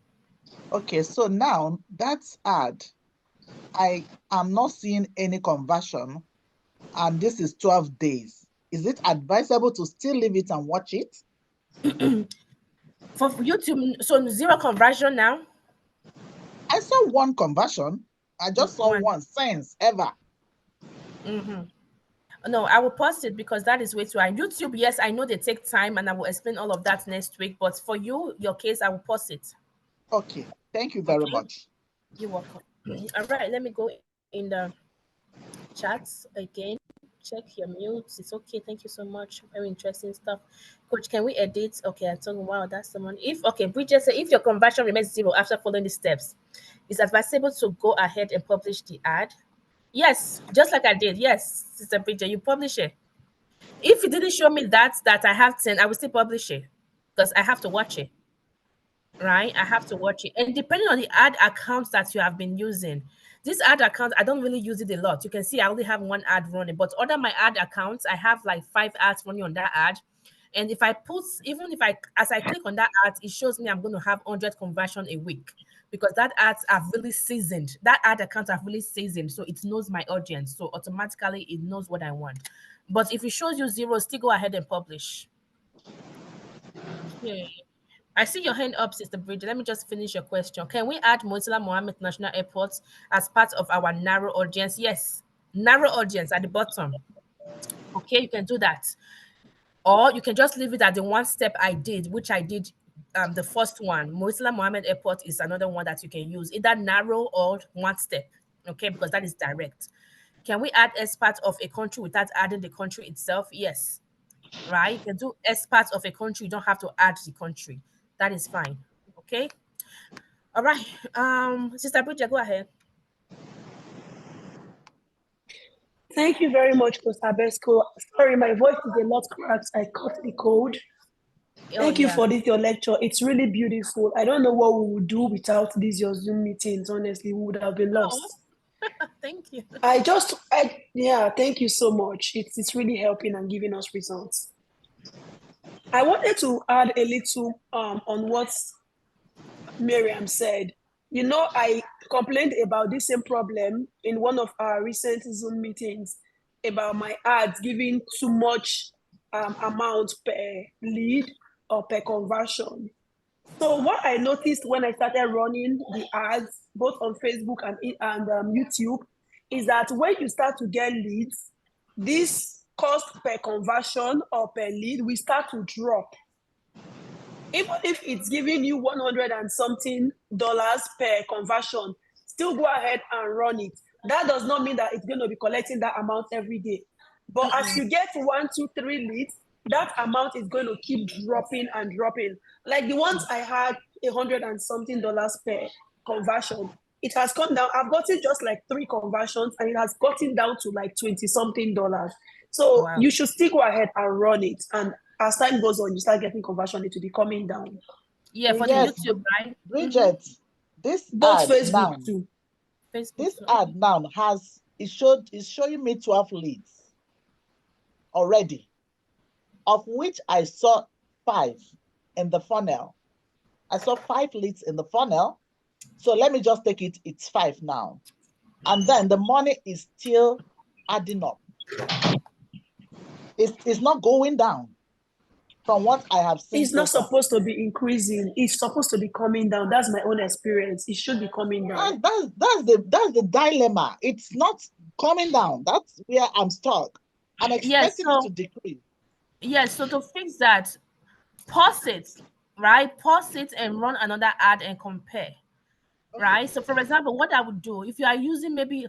Okay, so now that's ad. I am not seeing any conversion, and this is 12 days. Is it advisable to still leave it and watch it? For YouTube, so zero conversion now. I saw one conversion. I just saw One. one since ever. No, I will post it because that is way too high. YouTube, yes, I know they take time and I will explain all of that next week. But for you, your case, I will post it. Okay, thank you very Okay. much. You're welcome. All right, let me go in the chats again. Check your mutes. It's okay. Thank you so much. Very interesting stuff. Coach, can we edit? Okay, I'm talking. Wow, that's someone. Bridget said, if your conversion remains zero after following the steps, it's advisable to go ahead and publish the ad. Yes, just like I did. Yes, Sister Bridget, you publish it. If it didn't show me that I have 10, I will still publish it because I have to watch it. Right? I have to watch it. And depending on the ad accounts that you have been using, this ad account, I don't really use it a lot. You can see I only have one ad running, but other my ad accounts, I have like 5 ads running on that ad. And if I put, even if I, as I click on that ad, it shows me I'm going to have 100 conversion a week because that ads are really seasoned. That ad account are really seasoned. So it knows my audience. So automatically it knows what I want. But if it shows you zero, still go ahead and publish. Okay. I see your hand up, Sister Bridget. Let me just finish your question. Can we add Murtala Mohammed National Airport as part of our narrow audience? Yes, narrow audience at the bottom. Okay, you can do that. Or you can just leave it at the one step I did, which I did the first one. Murtala Mohammed Airport is another one that you can use, either narrow or one step. Okay, because that is direct. Can we add as part of a country without adding the country itself? Yes. Right? You can do as part of a country. You don't have to add the country. That is fine. Okay. All right. Sister Bridget, go ahead. Thank you very much, Costa Besco. Sorry, my voice is a lot cracked. I caught the cold. Thank you for this, your lecture. It's really beautiful. I don't know what we would do without these your Zoom meetings. Honestly, we would have been lost. Thank you. Thank you so much. It's really helping and giving us results. I wanted to add a little on what Miriam said. You know, I complained about this same problem in one of our recent Zoom meetings about my ads giving too much amount per lead or per conversion. So what I noticed when I started running the ads, both on Facebook and YouTube, is that when you start to get leads, this cost per conversion or per lead will start to drop. Even if it's giving you 100 and something dollars per conversion, still go ahead and run it. That does not mean that it's going to be collecting that amount every day. But as you get 1, 2, 3 leads, that amount is going to keep dropping and dropping. Like the ones I had 100 and something dollars per conversion, it has come down. I've gotten just like 3 conversions and it has gotten down to like 20 something dollars. So you should still go ahead and run it. And as time goes on, you start getting conversion, it will be coming down. Yeah, for the YouTube, right? Bridget, this both ad Facebook now, too. This ad now is showing me 12 leads already. of which I saw 5 in the funnel. I saw 5 leads in the funnel. So let me just take it, it's 5 now. And then the money is still adding up. It's not going down from what I have seen. It's not supposed to be increasing. It's supposed to be coming down. That's my own experience. It should be coming down. That's the dilemma. It's not coming down. That's where I'm stuck. I'm expecting it to decrease. Yes, so to fix that, pause it, right? Pause it and run another ad and compare, right? So for example, what I would do, if you are using maybe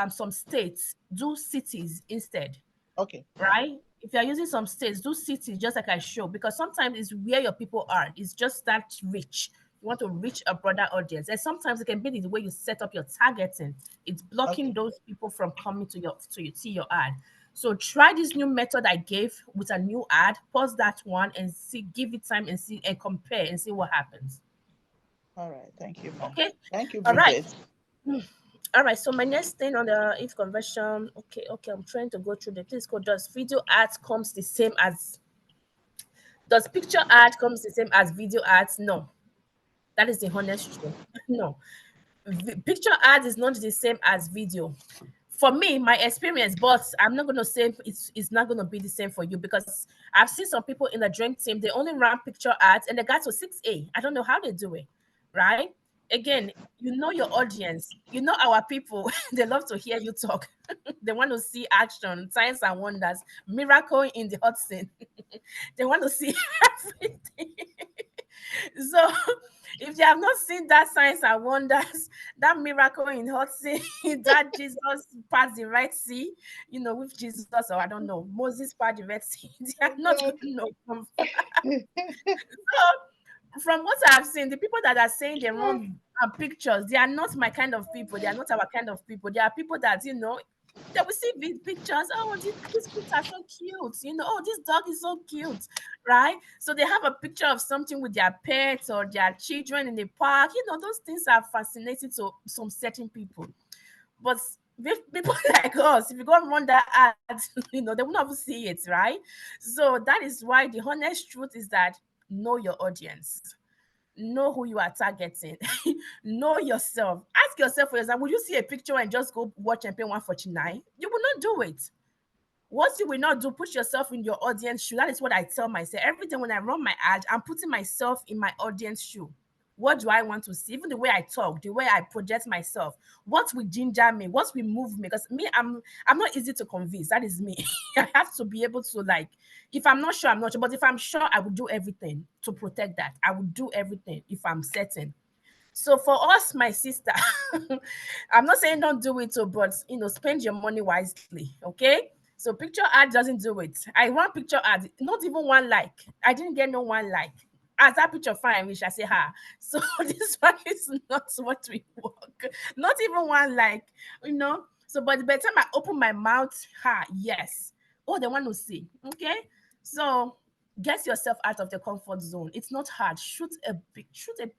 some states, do cities instead. Okay. Right? If you are using some states, do cities just like I show, because sometimes it's where your people are. It's just that reach. You want to reach a broader audience. And sometimes it can be the way you set up your targeting. It's blocking those people from coming to see your ad. So try this new method I gave with a new ad, pause that one and see, give it time and see and compare and see what happens. All right. Thank you, ma'am. Okay. Thank you, All right. Bridget. All right, so my next thing on the if conversion, okay, I'm trying to go through the please code. Does video ads comes the same as does picture ad comes the same as video ads? No, that is the honest truth. No, picture ad is not the same as video. For me, my experience, but I'm not going to say it's not going to be the same for you, because I've seen some people in the dream team, they only run picture ads and they got to 6A. I don't know how they do it, right? Again, you know your audience, you know our people. They love to hear you talk. They want to see action, signs and wonders, miracle in the hot scene. They want to see everything. So if they have not seen that signs and wonders, that miracle in hot sea, that Jesus passed the Red Sea, with Jesus, or I don't know, Moses passed the Red Sea, they are not going to know. So from what I've seen, the people that are saying they run pictures, they are not my kind of people. They are not our kind of people. They are people that, they will see these pictures. Oh, these kids are so cute. Oh, this dog is so cute, right? So they have a picture of something with their pets or their children in the park. Those things are fascinating to some certain people. But with people like us, if you go and run that ad, they will not see it, right? So that is why the honest truth is that know your audience. Know who you are targeting. Know yourself. Ask yourself, for example, would you see a picture and just go watch and pay 149? You will not do it. What you will not do, put yourself in your audience shoe. That is what I tell myself. Every time when I run my ad, I'm putting myself in my audience shoe. What do I want to see? Even the way I talk, the way I project myself, what will ginger me, what will move me? Because me, I'm not easy to convince. That is me. I have to be able to, if I'm not sure, I'm not sure. But if I'm sure, I will do everything to protect that. I will do everything if I'm certain. So for us, my sister, I'm not saying don't do it, but spend your money wisely. Okay. So picture ad doesn't do it. I run picture ad, not even one like. I didn't get no one like. As that picture fine, we shall say ha. So this one is not what we work. Not even one like, So, but by the time I open my mouth, yes. Oh, they want to see. Okay. So get yourself out of the comfort zone. It's not hard. Shoot a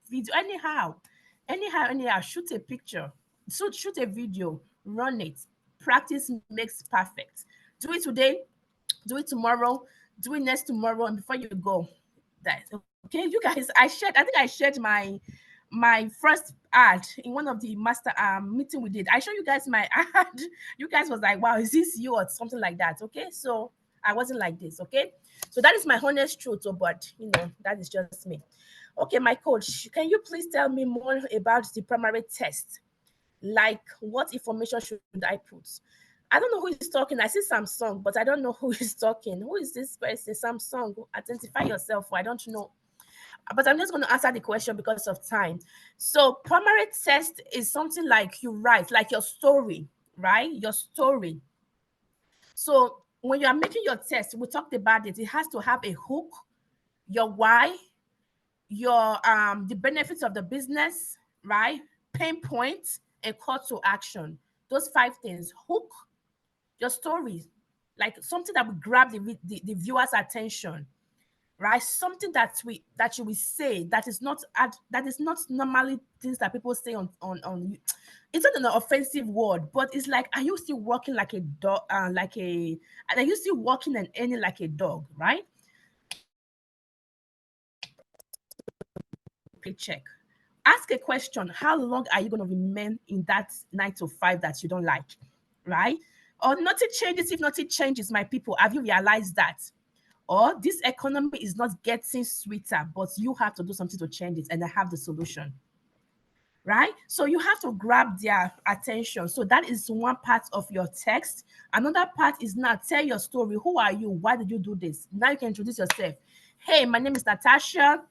video anyhow. Shoot a picture. So shoot a video. Run it. Practice makes perfect. Do it today. Do it tomorrow. Do it next tomorrow, and before you go, that okay. You guys, I think I shared my first ad in one of the master meeting we did. I showed you guys my ad. You guys was like, wow, is this you or something like that? Okay, so I wasn't like this. Okay, so that is my honest truth. But that is just me. Okay, my coach, can you please tell me more about the primary test? Like, what information should I put? I don't know who is talking. I see Samsung, but I don't know who is talking. Who is this person? Samsung. Identify yourself. I don't know. But I'm just going to answer the question because of time. So primary test is something like you write, like your story, right? Your story. So when you are making your test, we talked about it. It has to have a hook, your why, your the benefits of the business, right? Pain points and call to action. Those 5 things. Hook, your story, like something that will grab the viewer's attention. right? Something that you will say that is not normally things that people say on. It's not an offensive word, but it's like, are you still walking like a dog, and are you still walking and earning like a dog, right? Paycheck. Ask a question: how long are you going to remain in that 9 to 5 that you don't like, right? Or nothing changes. If nothing changes, my people, have you realized that? Or this economy is not getting sweeter, but you have to do something to change it, and I have the solution, right? So you have to grab their attention. So that is one part of your text. Another part is now tell your story. Who are you? Why did you do this? Now you can introduce yourself. Hey, my name is Natasha.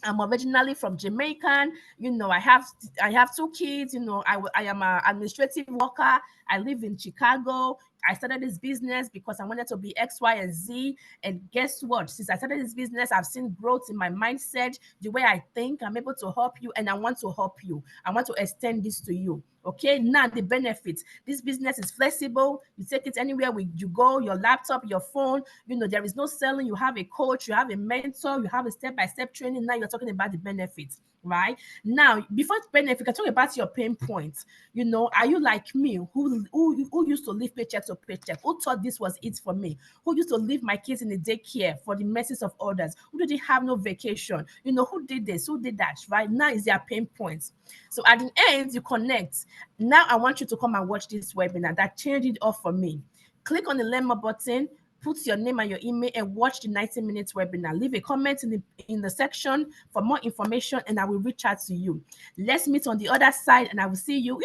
I'm originally from Jamaican. I have 2 kids. I am an administrative worker. I live in Chicago. I started this business because I wanted to be X, Y, and Z. And guess what? Since I started this business, I've seen growth in my mindset, the way I think. I'm able to help you, and I want to help you. I want to extend this to you. Okay, now the benefits. This business is flexible. You take it anywhere you go, your laptop, your phone. There is no selling. You have a coach, you have a mentor, you have a step-by-step training. Now you're talking about the benefits, right? Now, before benefit, you can talk about your pain points. Are you like me, who used to live paycheck to paycheck? Who thought this was it for me? Who used to leave my kids in the daycare for the messes of others? Who didn't have no vacation? Who did this? Who did that? Right? Now is their pain points. So at the end, you connect. Now I want you to come and watch this webinar that changed it all for me. Click on the Learn More button, put your name and your email, and watch the 90 minutes webinar. Leave a comment in the section for more information, and I will reach out to you. Let's meet on the other side, and I will see you.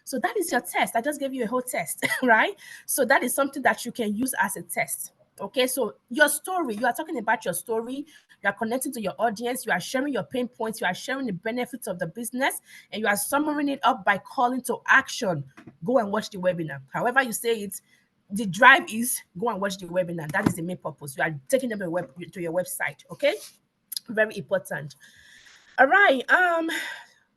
So that is your test. I just gave you a whole test, right? So that is something that you can use as a test. Okay, so your story, you are talking about your story, you are connecting to your audience, you are sharing your pain points, you are sharing the benefits of the business, and you are summarizing it up by calling to action. Go and watch the webinar. However you say it, the drive is go and watch the webinar. That is the main purpose. You are taking them to your website. Okay, very important. All right.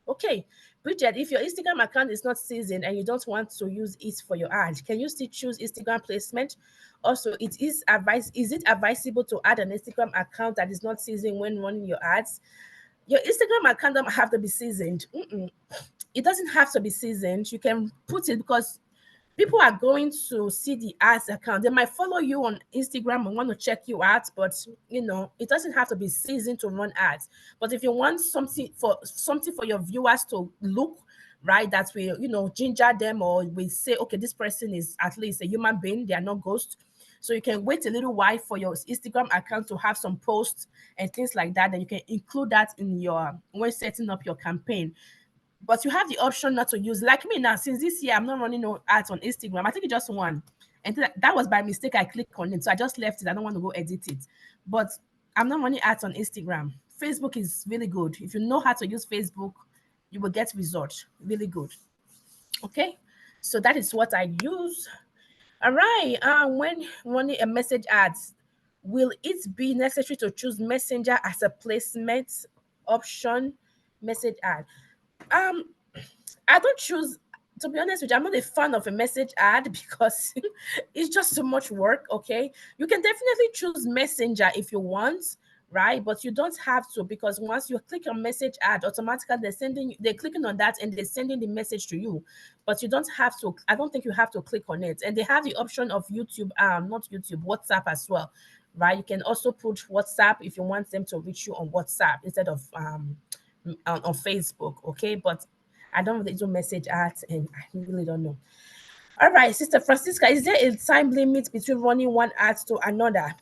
Okay, Bridget, if your Instagram account is not seasoned and you don't want to use it for your ad, can you still choose Instagram placement? Also, is it advisable to add an Instagram account that is not seasoned when running your ads? Your Instagram account doesn't have to be seasoned. It doesn't have to be seasoned. You can put it because people are going to see the ads account. They might follow you on Instagram and want to check you out, but it doesn't have to be seasoned to run ads. But if you want something for your viewers to look right, that will ginger them, or we say, okay, this person is at least a human being, they are not ghosts. So you can wait a little while for your Instagram account to have some posts and things like that. And you can include that when setting up your campaign. But you have the option not to use. Like me now, since this year, I'm not running no ads on Instagram. I think it's just one. And that was by mistake. I clicked on it. So I just left it. I don't want to go edit it. But I'm not running ads on Instagram. Facebook is really good. If you know how to use Facebook, you will get results. Really good. Okay. So that is what I use. All right. When running a message ads, will it be necessary to choose Messenger as a placement option? Message ad. I don't choose, to be honest with you, I'm not a fan of a message ad because it's just too much work. Okay, you can definitely choose Messenger if you want, right? But you don't have to, because once you click on message ad, automatically they're clicking on that and they're sending the message to you. But you don't have to. I don't think you have to click on it. And they have the option of YouTube, not YouTube, WhatsApp as well, right? You can also put WhatsApp if you want them to reach you on WhatsApp instead of on Facebook. Okay, but I don't really do message ads, and I really don't know. All right, Sister Francisca, is there a time limit between running one ad to another?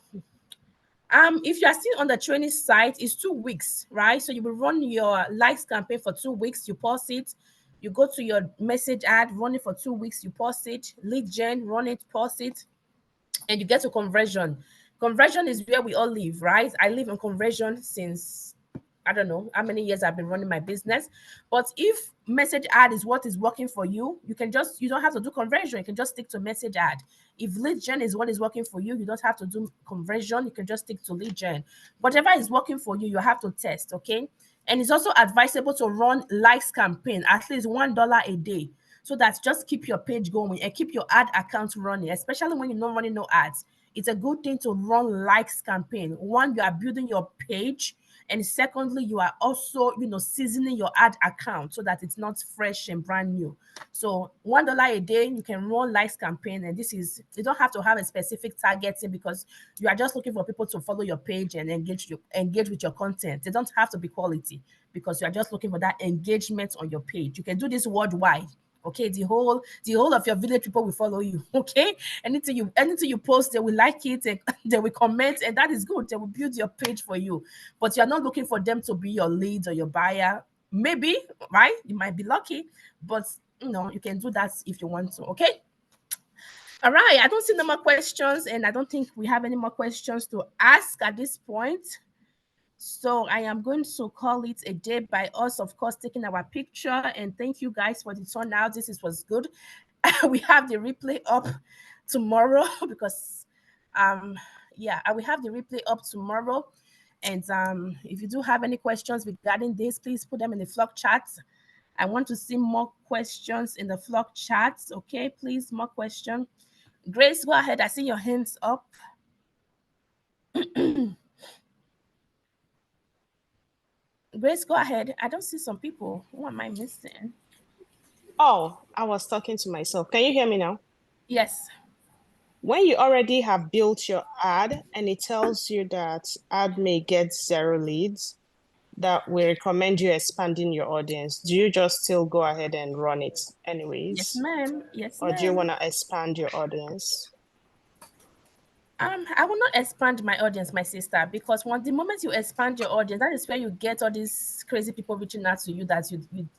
If you are still on the training site, it's 2 weeks, right? So you will run your likes campaign for 2 weeks, you pause it, you go to your message ad, run it for 2 weeks, you pause it, lead gen, run it, pause it, and you get to conversion. Conversion is where we all live, right? I live in conversion since I don't know how many years I've been running my business. But if message ad is what is working for you, you don't have to do conversion. You can just stick to message ad. If lead gen is what is working for you, you don't have to do conversion. You can just stick to lead gen. Whatever is working for you, you have to test, okay? And it's also advisable to run likes campaign, at least $1 a day. So that just keep your page going and keep your ad account running, especially when you're not running no ads. It's a good thing to run likes campaign. One, you are building your page, and secondly, you are also, seasoning your ad account so that it's not fresh and brand new. So $1 a day, you can run likes campaign, and you don't have to have a specific targeting because you are just looking for people to follow your page and engage with your content. They don't have to be quality because you are just looking for that engagement on your page. You can do this worldwide. Okay, the whole of your village people will follow you. Okay, anything you post, they will like it and they will comment, and that is good. They will build your page for you, but you're not looking for them to be your leads or your buyer. Maybe, right? You might be lucky, but you can do that if you want to. Okay. All right. I don't see no more questions, and I don't think we have any more questions to ask at this point. So I am going to call it a day by us, of course, taking our picture. And thank you guys for the turnout. Was good. We have the replay up tomorrow because, I will have the replay up tomorrow. And if you do have any questions regarding this, please put them in the Flock chat. I want to see more questions in the Flock chat. Okay, please, more questions. Grace, go ahead. I see your hands up. Grace, go ahead. I don't see some people. Who am I missing? Oh, I was talking to myself. Can you hear me now? Yes. When you already have built your ad and it tells you that ad may get 0 leads, that we recommend you expanding your audience, do you just still go ahead and run it anyways? Yes, ma'am. Yes, or ma'am. do you want to expand your audience? I will not expand my audience, my sister, because the moment you expand your audience, that is where you get all these crazy people reaching out to you that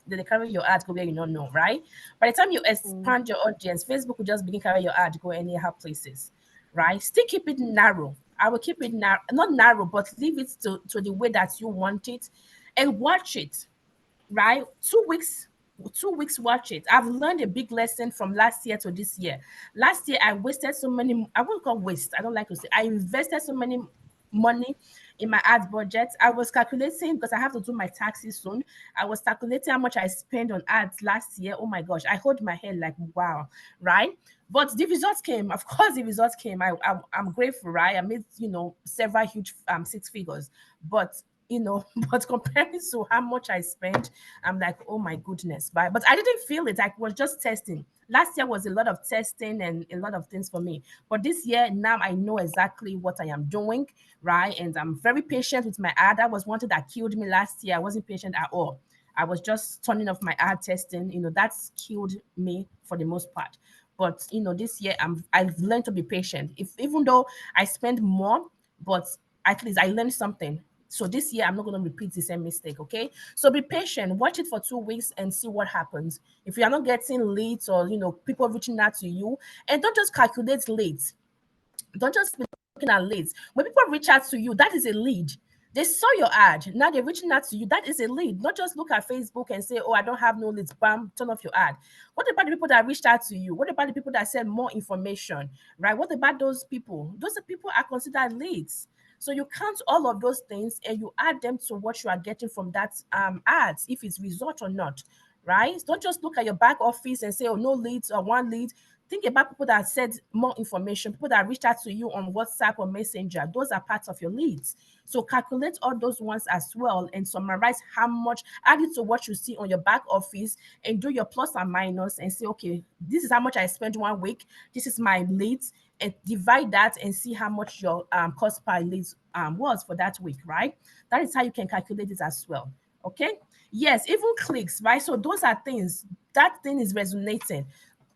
they carry your ad go where you don't know, right? By the time you expand your audience, Facebook will just begin carry your ad go anyhow places, right? Still keep it narrow. I will keep it narrow, not narrow, but leave it to the way that you want it, and watch it, right? 2 weeks. 2 weeks, watch it. I've learned a big lesson from last year to this year. Last year, I wasted so many, I won't call waste, I don't like to say, I invested so many money in my ads budget. I was calculating because I have to do my taxes soon. I was calculating how much I spent on ads last year. Oh my gosh, I hold my head like, wow, right? But the results came. Of course, the results came. I'm grateful, right? I made, several huge 6 figures. But but comparing to how much I spent, I'm like, oh my goodness. But I didn't feel it. I was just testing. Last year was a lot of testing and a lot of things for me. But this year, now I know exactly what I am doing, right? And I'm very patient with my ad. That was one thing that killed me last year. I wasn't patient at all. I was just turning off my ad testing. That's killed me for the most part. But this year I've learned to be patient. Even though I spend more, but at least I learned something. So this year, I'm not going to repeat the same mistake, okay? So be patient. Watch it for 2 weeks and see what happens. If you are not getting leads or, people reaching out to you, and don't just calculate leads. Don't just be looking at leads. When people reach out to you, that is a lead. They saw your ad. Now they're reaching out to you. That is a lead. Not just look at Facebook and say, oh, I don't have no leads. Bam, turn off your ad. What about the people that reached out to you? What about the people that send more information, right? What about those people? Those people are considered leads. So you count all of those things and you add them to what you are getting from that ads, if it's result or not, right? Don't just look at your back office and say, oh, no leads or 1 lead. Think about people that said more information, people that reached out to you on WhatsApp or Messenger. Those are parts of your leads. So calculate all those ones as well and summarize how much, add it to what you see on your back office and do your plus and minus and say, okay, this is how much I spent 1 week. This is my leads, and divide that and see how much your cost per lead was for that week, right? That is how you can calculate it as well. Okay. Yes, even clicks, right? So those are things, that thing is resonating,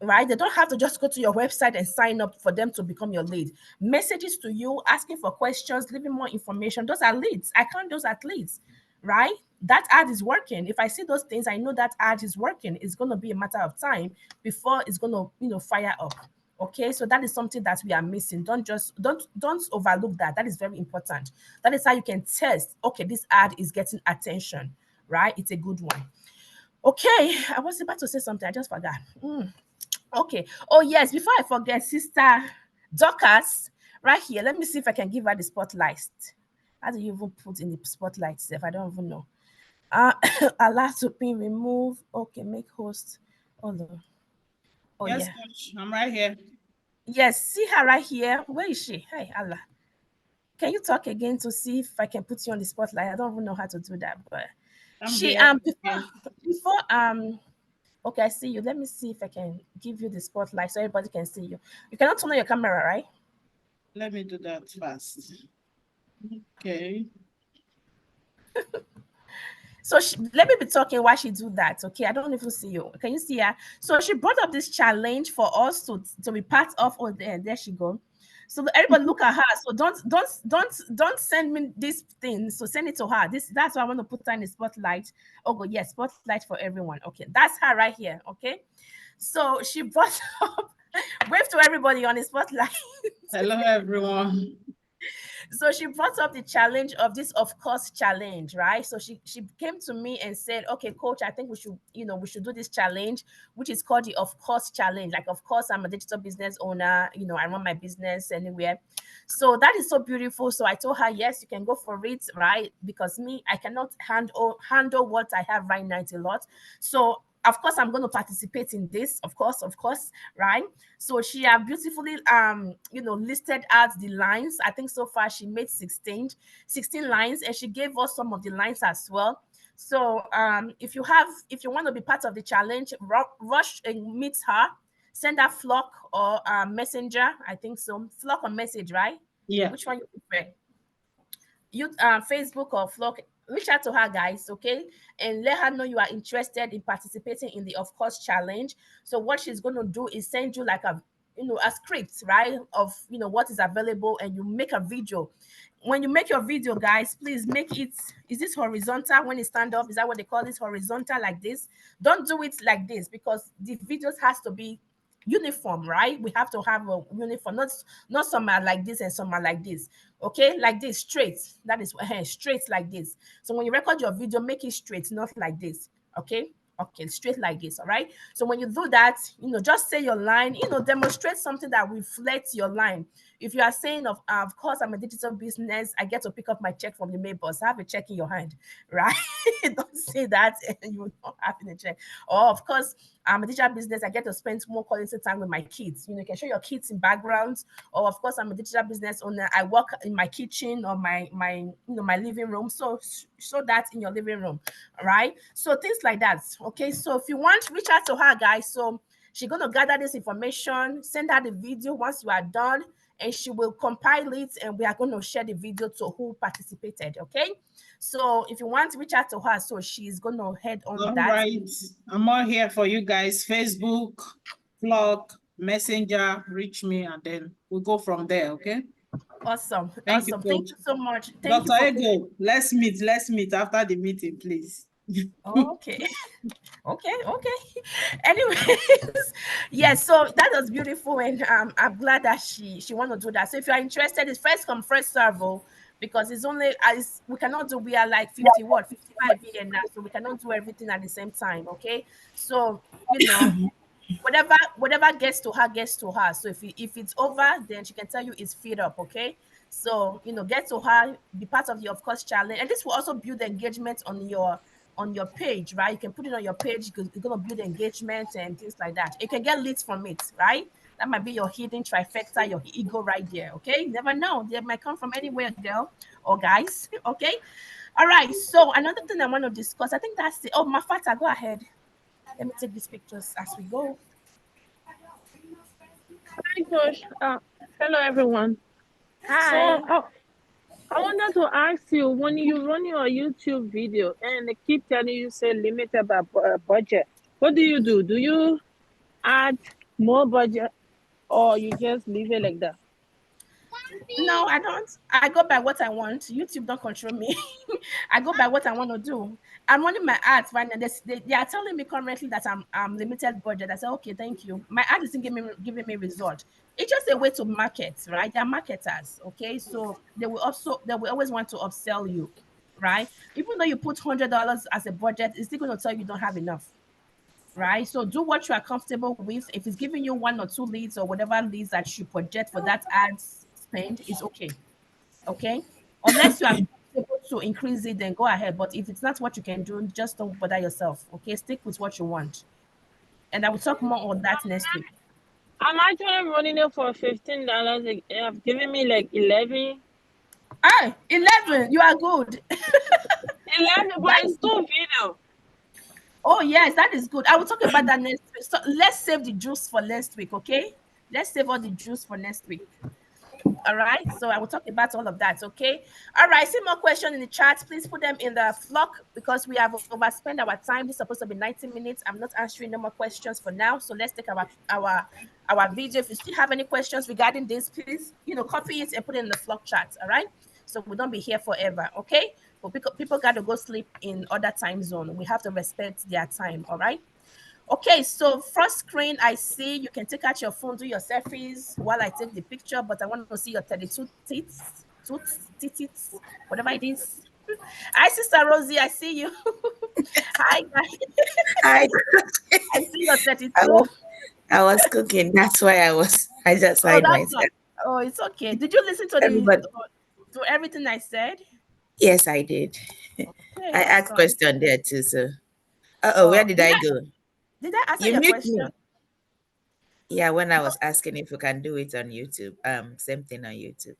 right? They don't have to just go to your website and sign up for them to become your lead. Messages to you, asking for questions, leaving more information, those are leads. I count those as leads, right? That ad is working. If I see those things, I know that ad is working. It's going to be a matter of time before it's going to, fire up. Okay, so that is something that we are missing. Don't overlook that. That is very important. That is how you can test, okay, this ad is getting attention, right? It's a good one. Okay, I was about to say something. I just forgot. Okay. Oh, yes. Before I forget, Sister Dorcas, right here. Let me see if I can give her the spotlight. How do you even put in the spotlight stuff? I don't even know. Allow to be removed. Okay, make host. Oh, no. Oh, Yes, yeah. Coach, I'm right here. Yes, see her right here. Where is she? Hey, Allah. Can you talk again to see if I can put you on the spotlight? I don't even know how to do that, but I'm she here. before okay, I see you. Let me see if I can give you the spotlight so everybody can see you. You cannot turn on your camera, right? Let me do that fast. Okay. So let me be talking while she do that. Okay, I don't even see you. Can you see her? So she brought up this challenge for us to be part of. Oh, there she go. So everybody look at her. So don't send me this thing. So send it to her. That's why I want to put her in the spotlight. Oh, good. Yes, spotlight for everyone. Okay, that's her right here. Okay. So she brought up. Wave to everybody on the spotlight. Hello, everyone. So she brought up the challenge of this of course challenge, right? So she came to me and said, okay, coach, I think we should do this challenge, which is called the of course challenge. Like, of course, I'm a digital business owner, I run my business anywhere. So that is so beautiful. So I told her, yes, you can go for it, right? Because me, I cannot handle what I have right now. It's a lot. So of course I'm going to participate in this, of course, right? So she have beautifully listed out the lines. I think so far she made 16 lines, and she gave us some of the lines as well. So if you want to be part of the challenge, rush and meet her, send her Flock or Messenger. I think so, Flock or message, right? Yeah. Which one you prefer? You Facebook or Flock? Reach out to her, guys, okay, and let her know you are interested in participating in the of course challenge. So what she's going to do is send you like a script, right, of what is available, and you make a video. When you make your video, guys, please make it, is this horizontal? When it stand up, is that what they call this, horizontal, like this? Don't do it like this, because the videos has to be uniform, right? We have to have a uniform, not some are like this and some are like this. Okay, like this, straight. That is straight like this. So when you record your video, make it straight, not like this. Okay, straight like this. All right. So when you do that, just say your line, demonstrate something that reflects your line. If you are saying of course I'm a digital business, I get to pick up my check from the mailbox, have a check in your hand, right? Don't say that and you're not having a check. Or of course I'm a digital business, I get to spend more quality time with my kids. You can show your kids in backgrounds. Or of course I'm a digital business owner, I work in my kitchen or my living room. So show that in your living room, right? So things like that. Okay, so if you want, reach out to her, guys. So she's going to gather this information, send her the video once you are done, and she will compile it, and we are going to share the video to who participated. Okay, so if you want to reach out to her, so she's going to head on All that. right. I'm all here for you guys. Facebook, Flock, Messenger, reach me, and then we'll go from there, okay? Awesome. Thank you, Thank you Coach. so much. Thank Dr. you for Ego, let's meet after the meeting, please. okay. Okay. Anyways, yes, so that was beautiful, and I'm glad that she want to do that. So if you are interested, it's first come first serve, because it's only as we cannot do, we are like 55 here now, so we cannot do everything at the same time. Okay, so whatever gets to her. So if it's over, then she can tell you it's feed up. Okay, so get to her, be part of the of course challenge, and this will also build engagement on your page, right? You can put it on your page because it's going to build engagement and things like that. You can get leads from it, right? That might be your hidden trifecta, your ego right there. Okay, you never know, they might come from anywhere, girl or guys. Okay, all right. So another thing I want to discuss, I think that's it. Oh, Mafata, go ahead. Let me take these pictures as we go. Hi, Coach. Hello, everyone. Hi. So, I wanted to ask you, when you run your YouTube video and they keep telling you say limited by budget, what do? Do you add more budget or you just leave it like that? No, I don't. I go by what I want. YouTube don't control me. I go by what I want to do. I'm running my ads right now. They are telling me currently that I'm limited budget. I say, okay, thank you. My ad isn't giving me result. It's just a way to market, right? They're marketers, okay? So they will always want to upsell you, right? Even though you put $100 as a budget, it's still going to tell you don't have enough, right? So do what you are comfortable with. If it's giving you 1 or 2 leads or whatever leads that you project for that ads spend, is okay. Okay, unless you are able to increase it, then go ahead. But if it's not what you can do, just don't bother yourself. Okay, stick with what you want, and I will talk more on that next week. I'm actually running it for $15. They have given me like 11. Ah, 11. You are good. 11, but That it's is- two video. oh yes, that is good. I will talk about that next week. So let's save the juice for next week, okay? Let's save all the juice for next week. All right, so I will talk about all of that. Okay, all right. See more questions in the chat. Please put them in the flock because we have overspent our time. This is supposed to be 90 minutes. I'm not answering no more questions for now. So let's take our video. If you still have any questions regarding this, please copy it and put it in the flock chat. All right, so we don't be here forever. Okay, but people got to go sleep in other time zone. We have to respect their time. All right. Okay, so first screen, I see you can take out your phone, do your selfies while I take the picture, but I want to see your 32 teeth, whatever it is. Hi, Sister Rosie, I see you. Hi, guys. I I see your 32. I was cooking. That's why I just Oh, hide that's myself. not. Oh, it's okay. Did you listen to Everybody, to everything I said? yes, I did. Okay, I asked awesome. question there too. So, where Oh, did I go? did I answer You your mute question? me. Yeah, when I was asking if we can do it on YouTube, same thing on YouTube.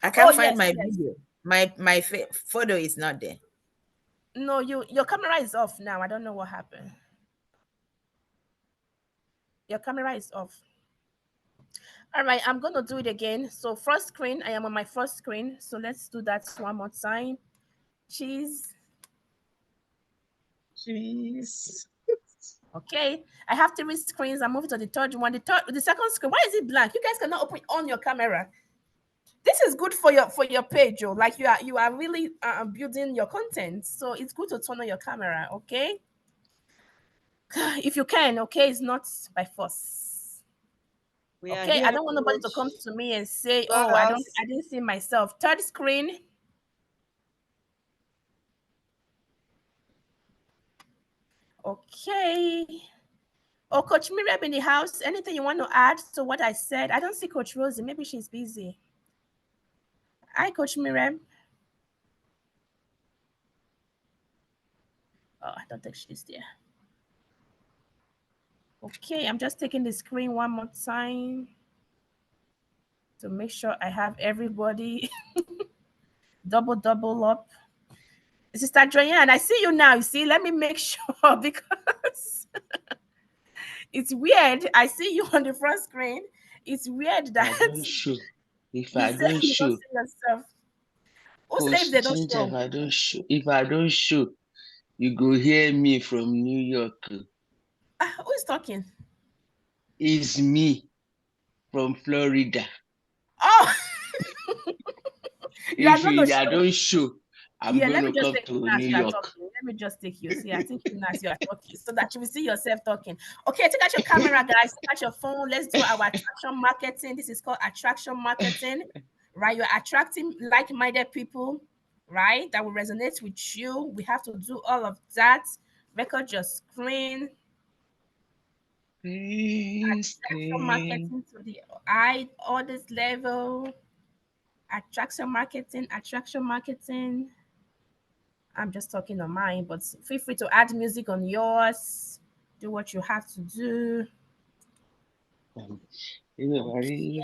I Oh, can't find yes, my yes. video. My photo is not there. No, your camera is off now. I don't know what happened. Your camera is off. All right, I'm going to do it again. So first screen, I am on my first screen. So let's do that one more time. Cheese. Cheese. Okay, I have 3 screens. I'm moving to the third one. The second screen. Why is it blank? You guys cannot open on your camera. This is good for your page, oh. Like you are really building your content. So it's good to turn on your camera. Okay, if you can. Okay, it's not by force. We are Okay, I here, don't want nobody to come coach. to me and say, Got "Oh, I us. didn't see myself." Third screen. Okay. Oh, Coach Miriam in the house. Anything you want to add to what I said? I don't see Coach Rosie. Maybe she's busy. Hi, Coach Miriam. Oh, I don't think she's there. Okay, I'm just taking the screen one more time to make sure I have everybody double up. Sister Joanne, I see you now. You see, let me make sure because it's weird. I see you on the front screen. It's weird I that don't show. If you I say don't you don't show, see yourself. Who say if Coach they don't Ginger, show? if I don't show, you go hear me from New York. Who is talking? It's me from Florida. Oh, you are going to I show. don't show, I'm Yeah, let me gonna just come take you to now as New you are York. talking. Let me just take you. See, I think you now as you are talking so that you will see yourself talking. Okay, take out your camera, guys. Take out your phone. Let's do our attraction marketing. This is called attraction marketing, right? You're attracting like-minded people, right? That will resonate with you. We have to do all of that. Record your screen. Attraction marketing to the eye, orders level. Attraction marketing. I'm just talking on mine, but feel free to add music on yours. Do what you have to do. Okay.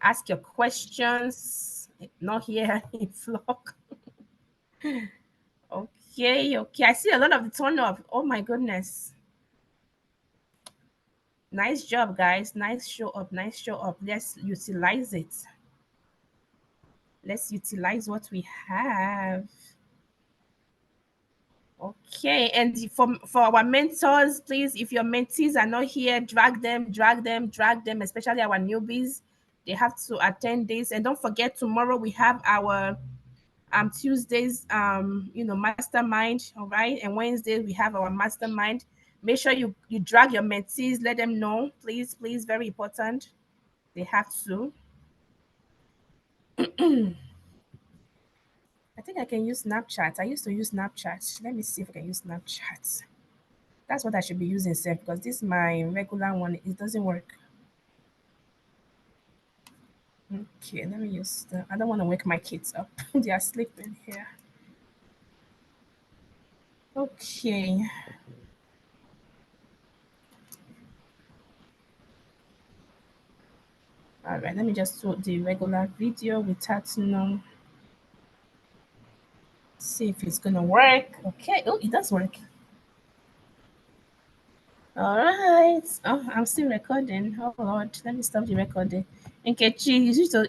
Ask your questions. Not here in flock. Okay. I see a lot of the turn up. Oh my goodness. Nice job, guys. Nice show up. Let's utilize it. Let's utilize what we have. Okay, and for our mentors, please, if your mentees are not here, drag them, especially our newbies. They have to attend this. And don't forget, tomorrow we have our Tuesdays mastermind, all right? And Wednesday we have our mastermind. Make sure you drag your mentees, let them know, please, very important. They have to. I think I can use Snapchat. I used to use Snapchat. Let me see if I can use Snapchat. That's what I should be using, Seth, because this my regular one. It doesn't work. Okay, let me use the. I don't want to wake my kids up. They are sleeping here. Okay. All right, let me just do the regular video without see if it's gonna work. Okay. Oh, it does work. All right. Oh, I'm still recording. Oh Lord, let me stop the recording. Nkechi, you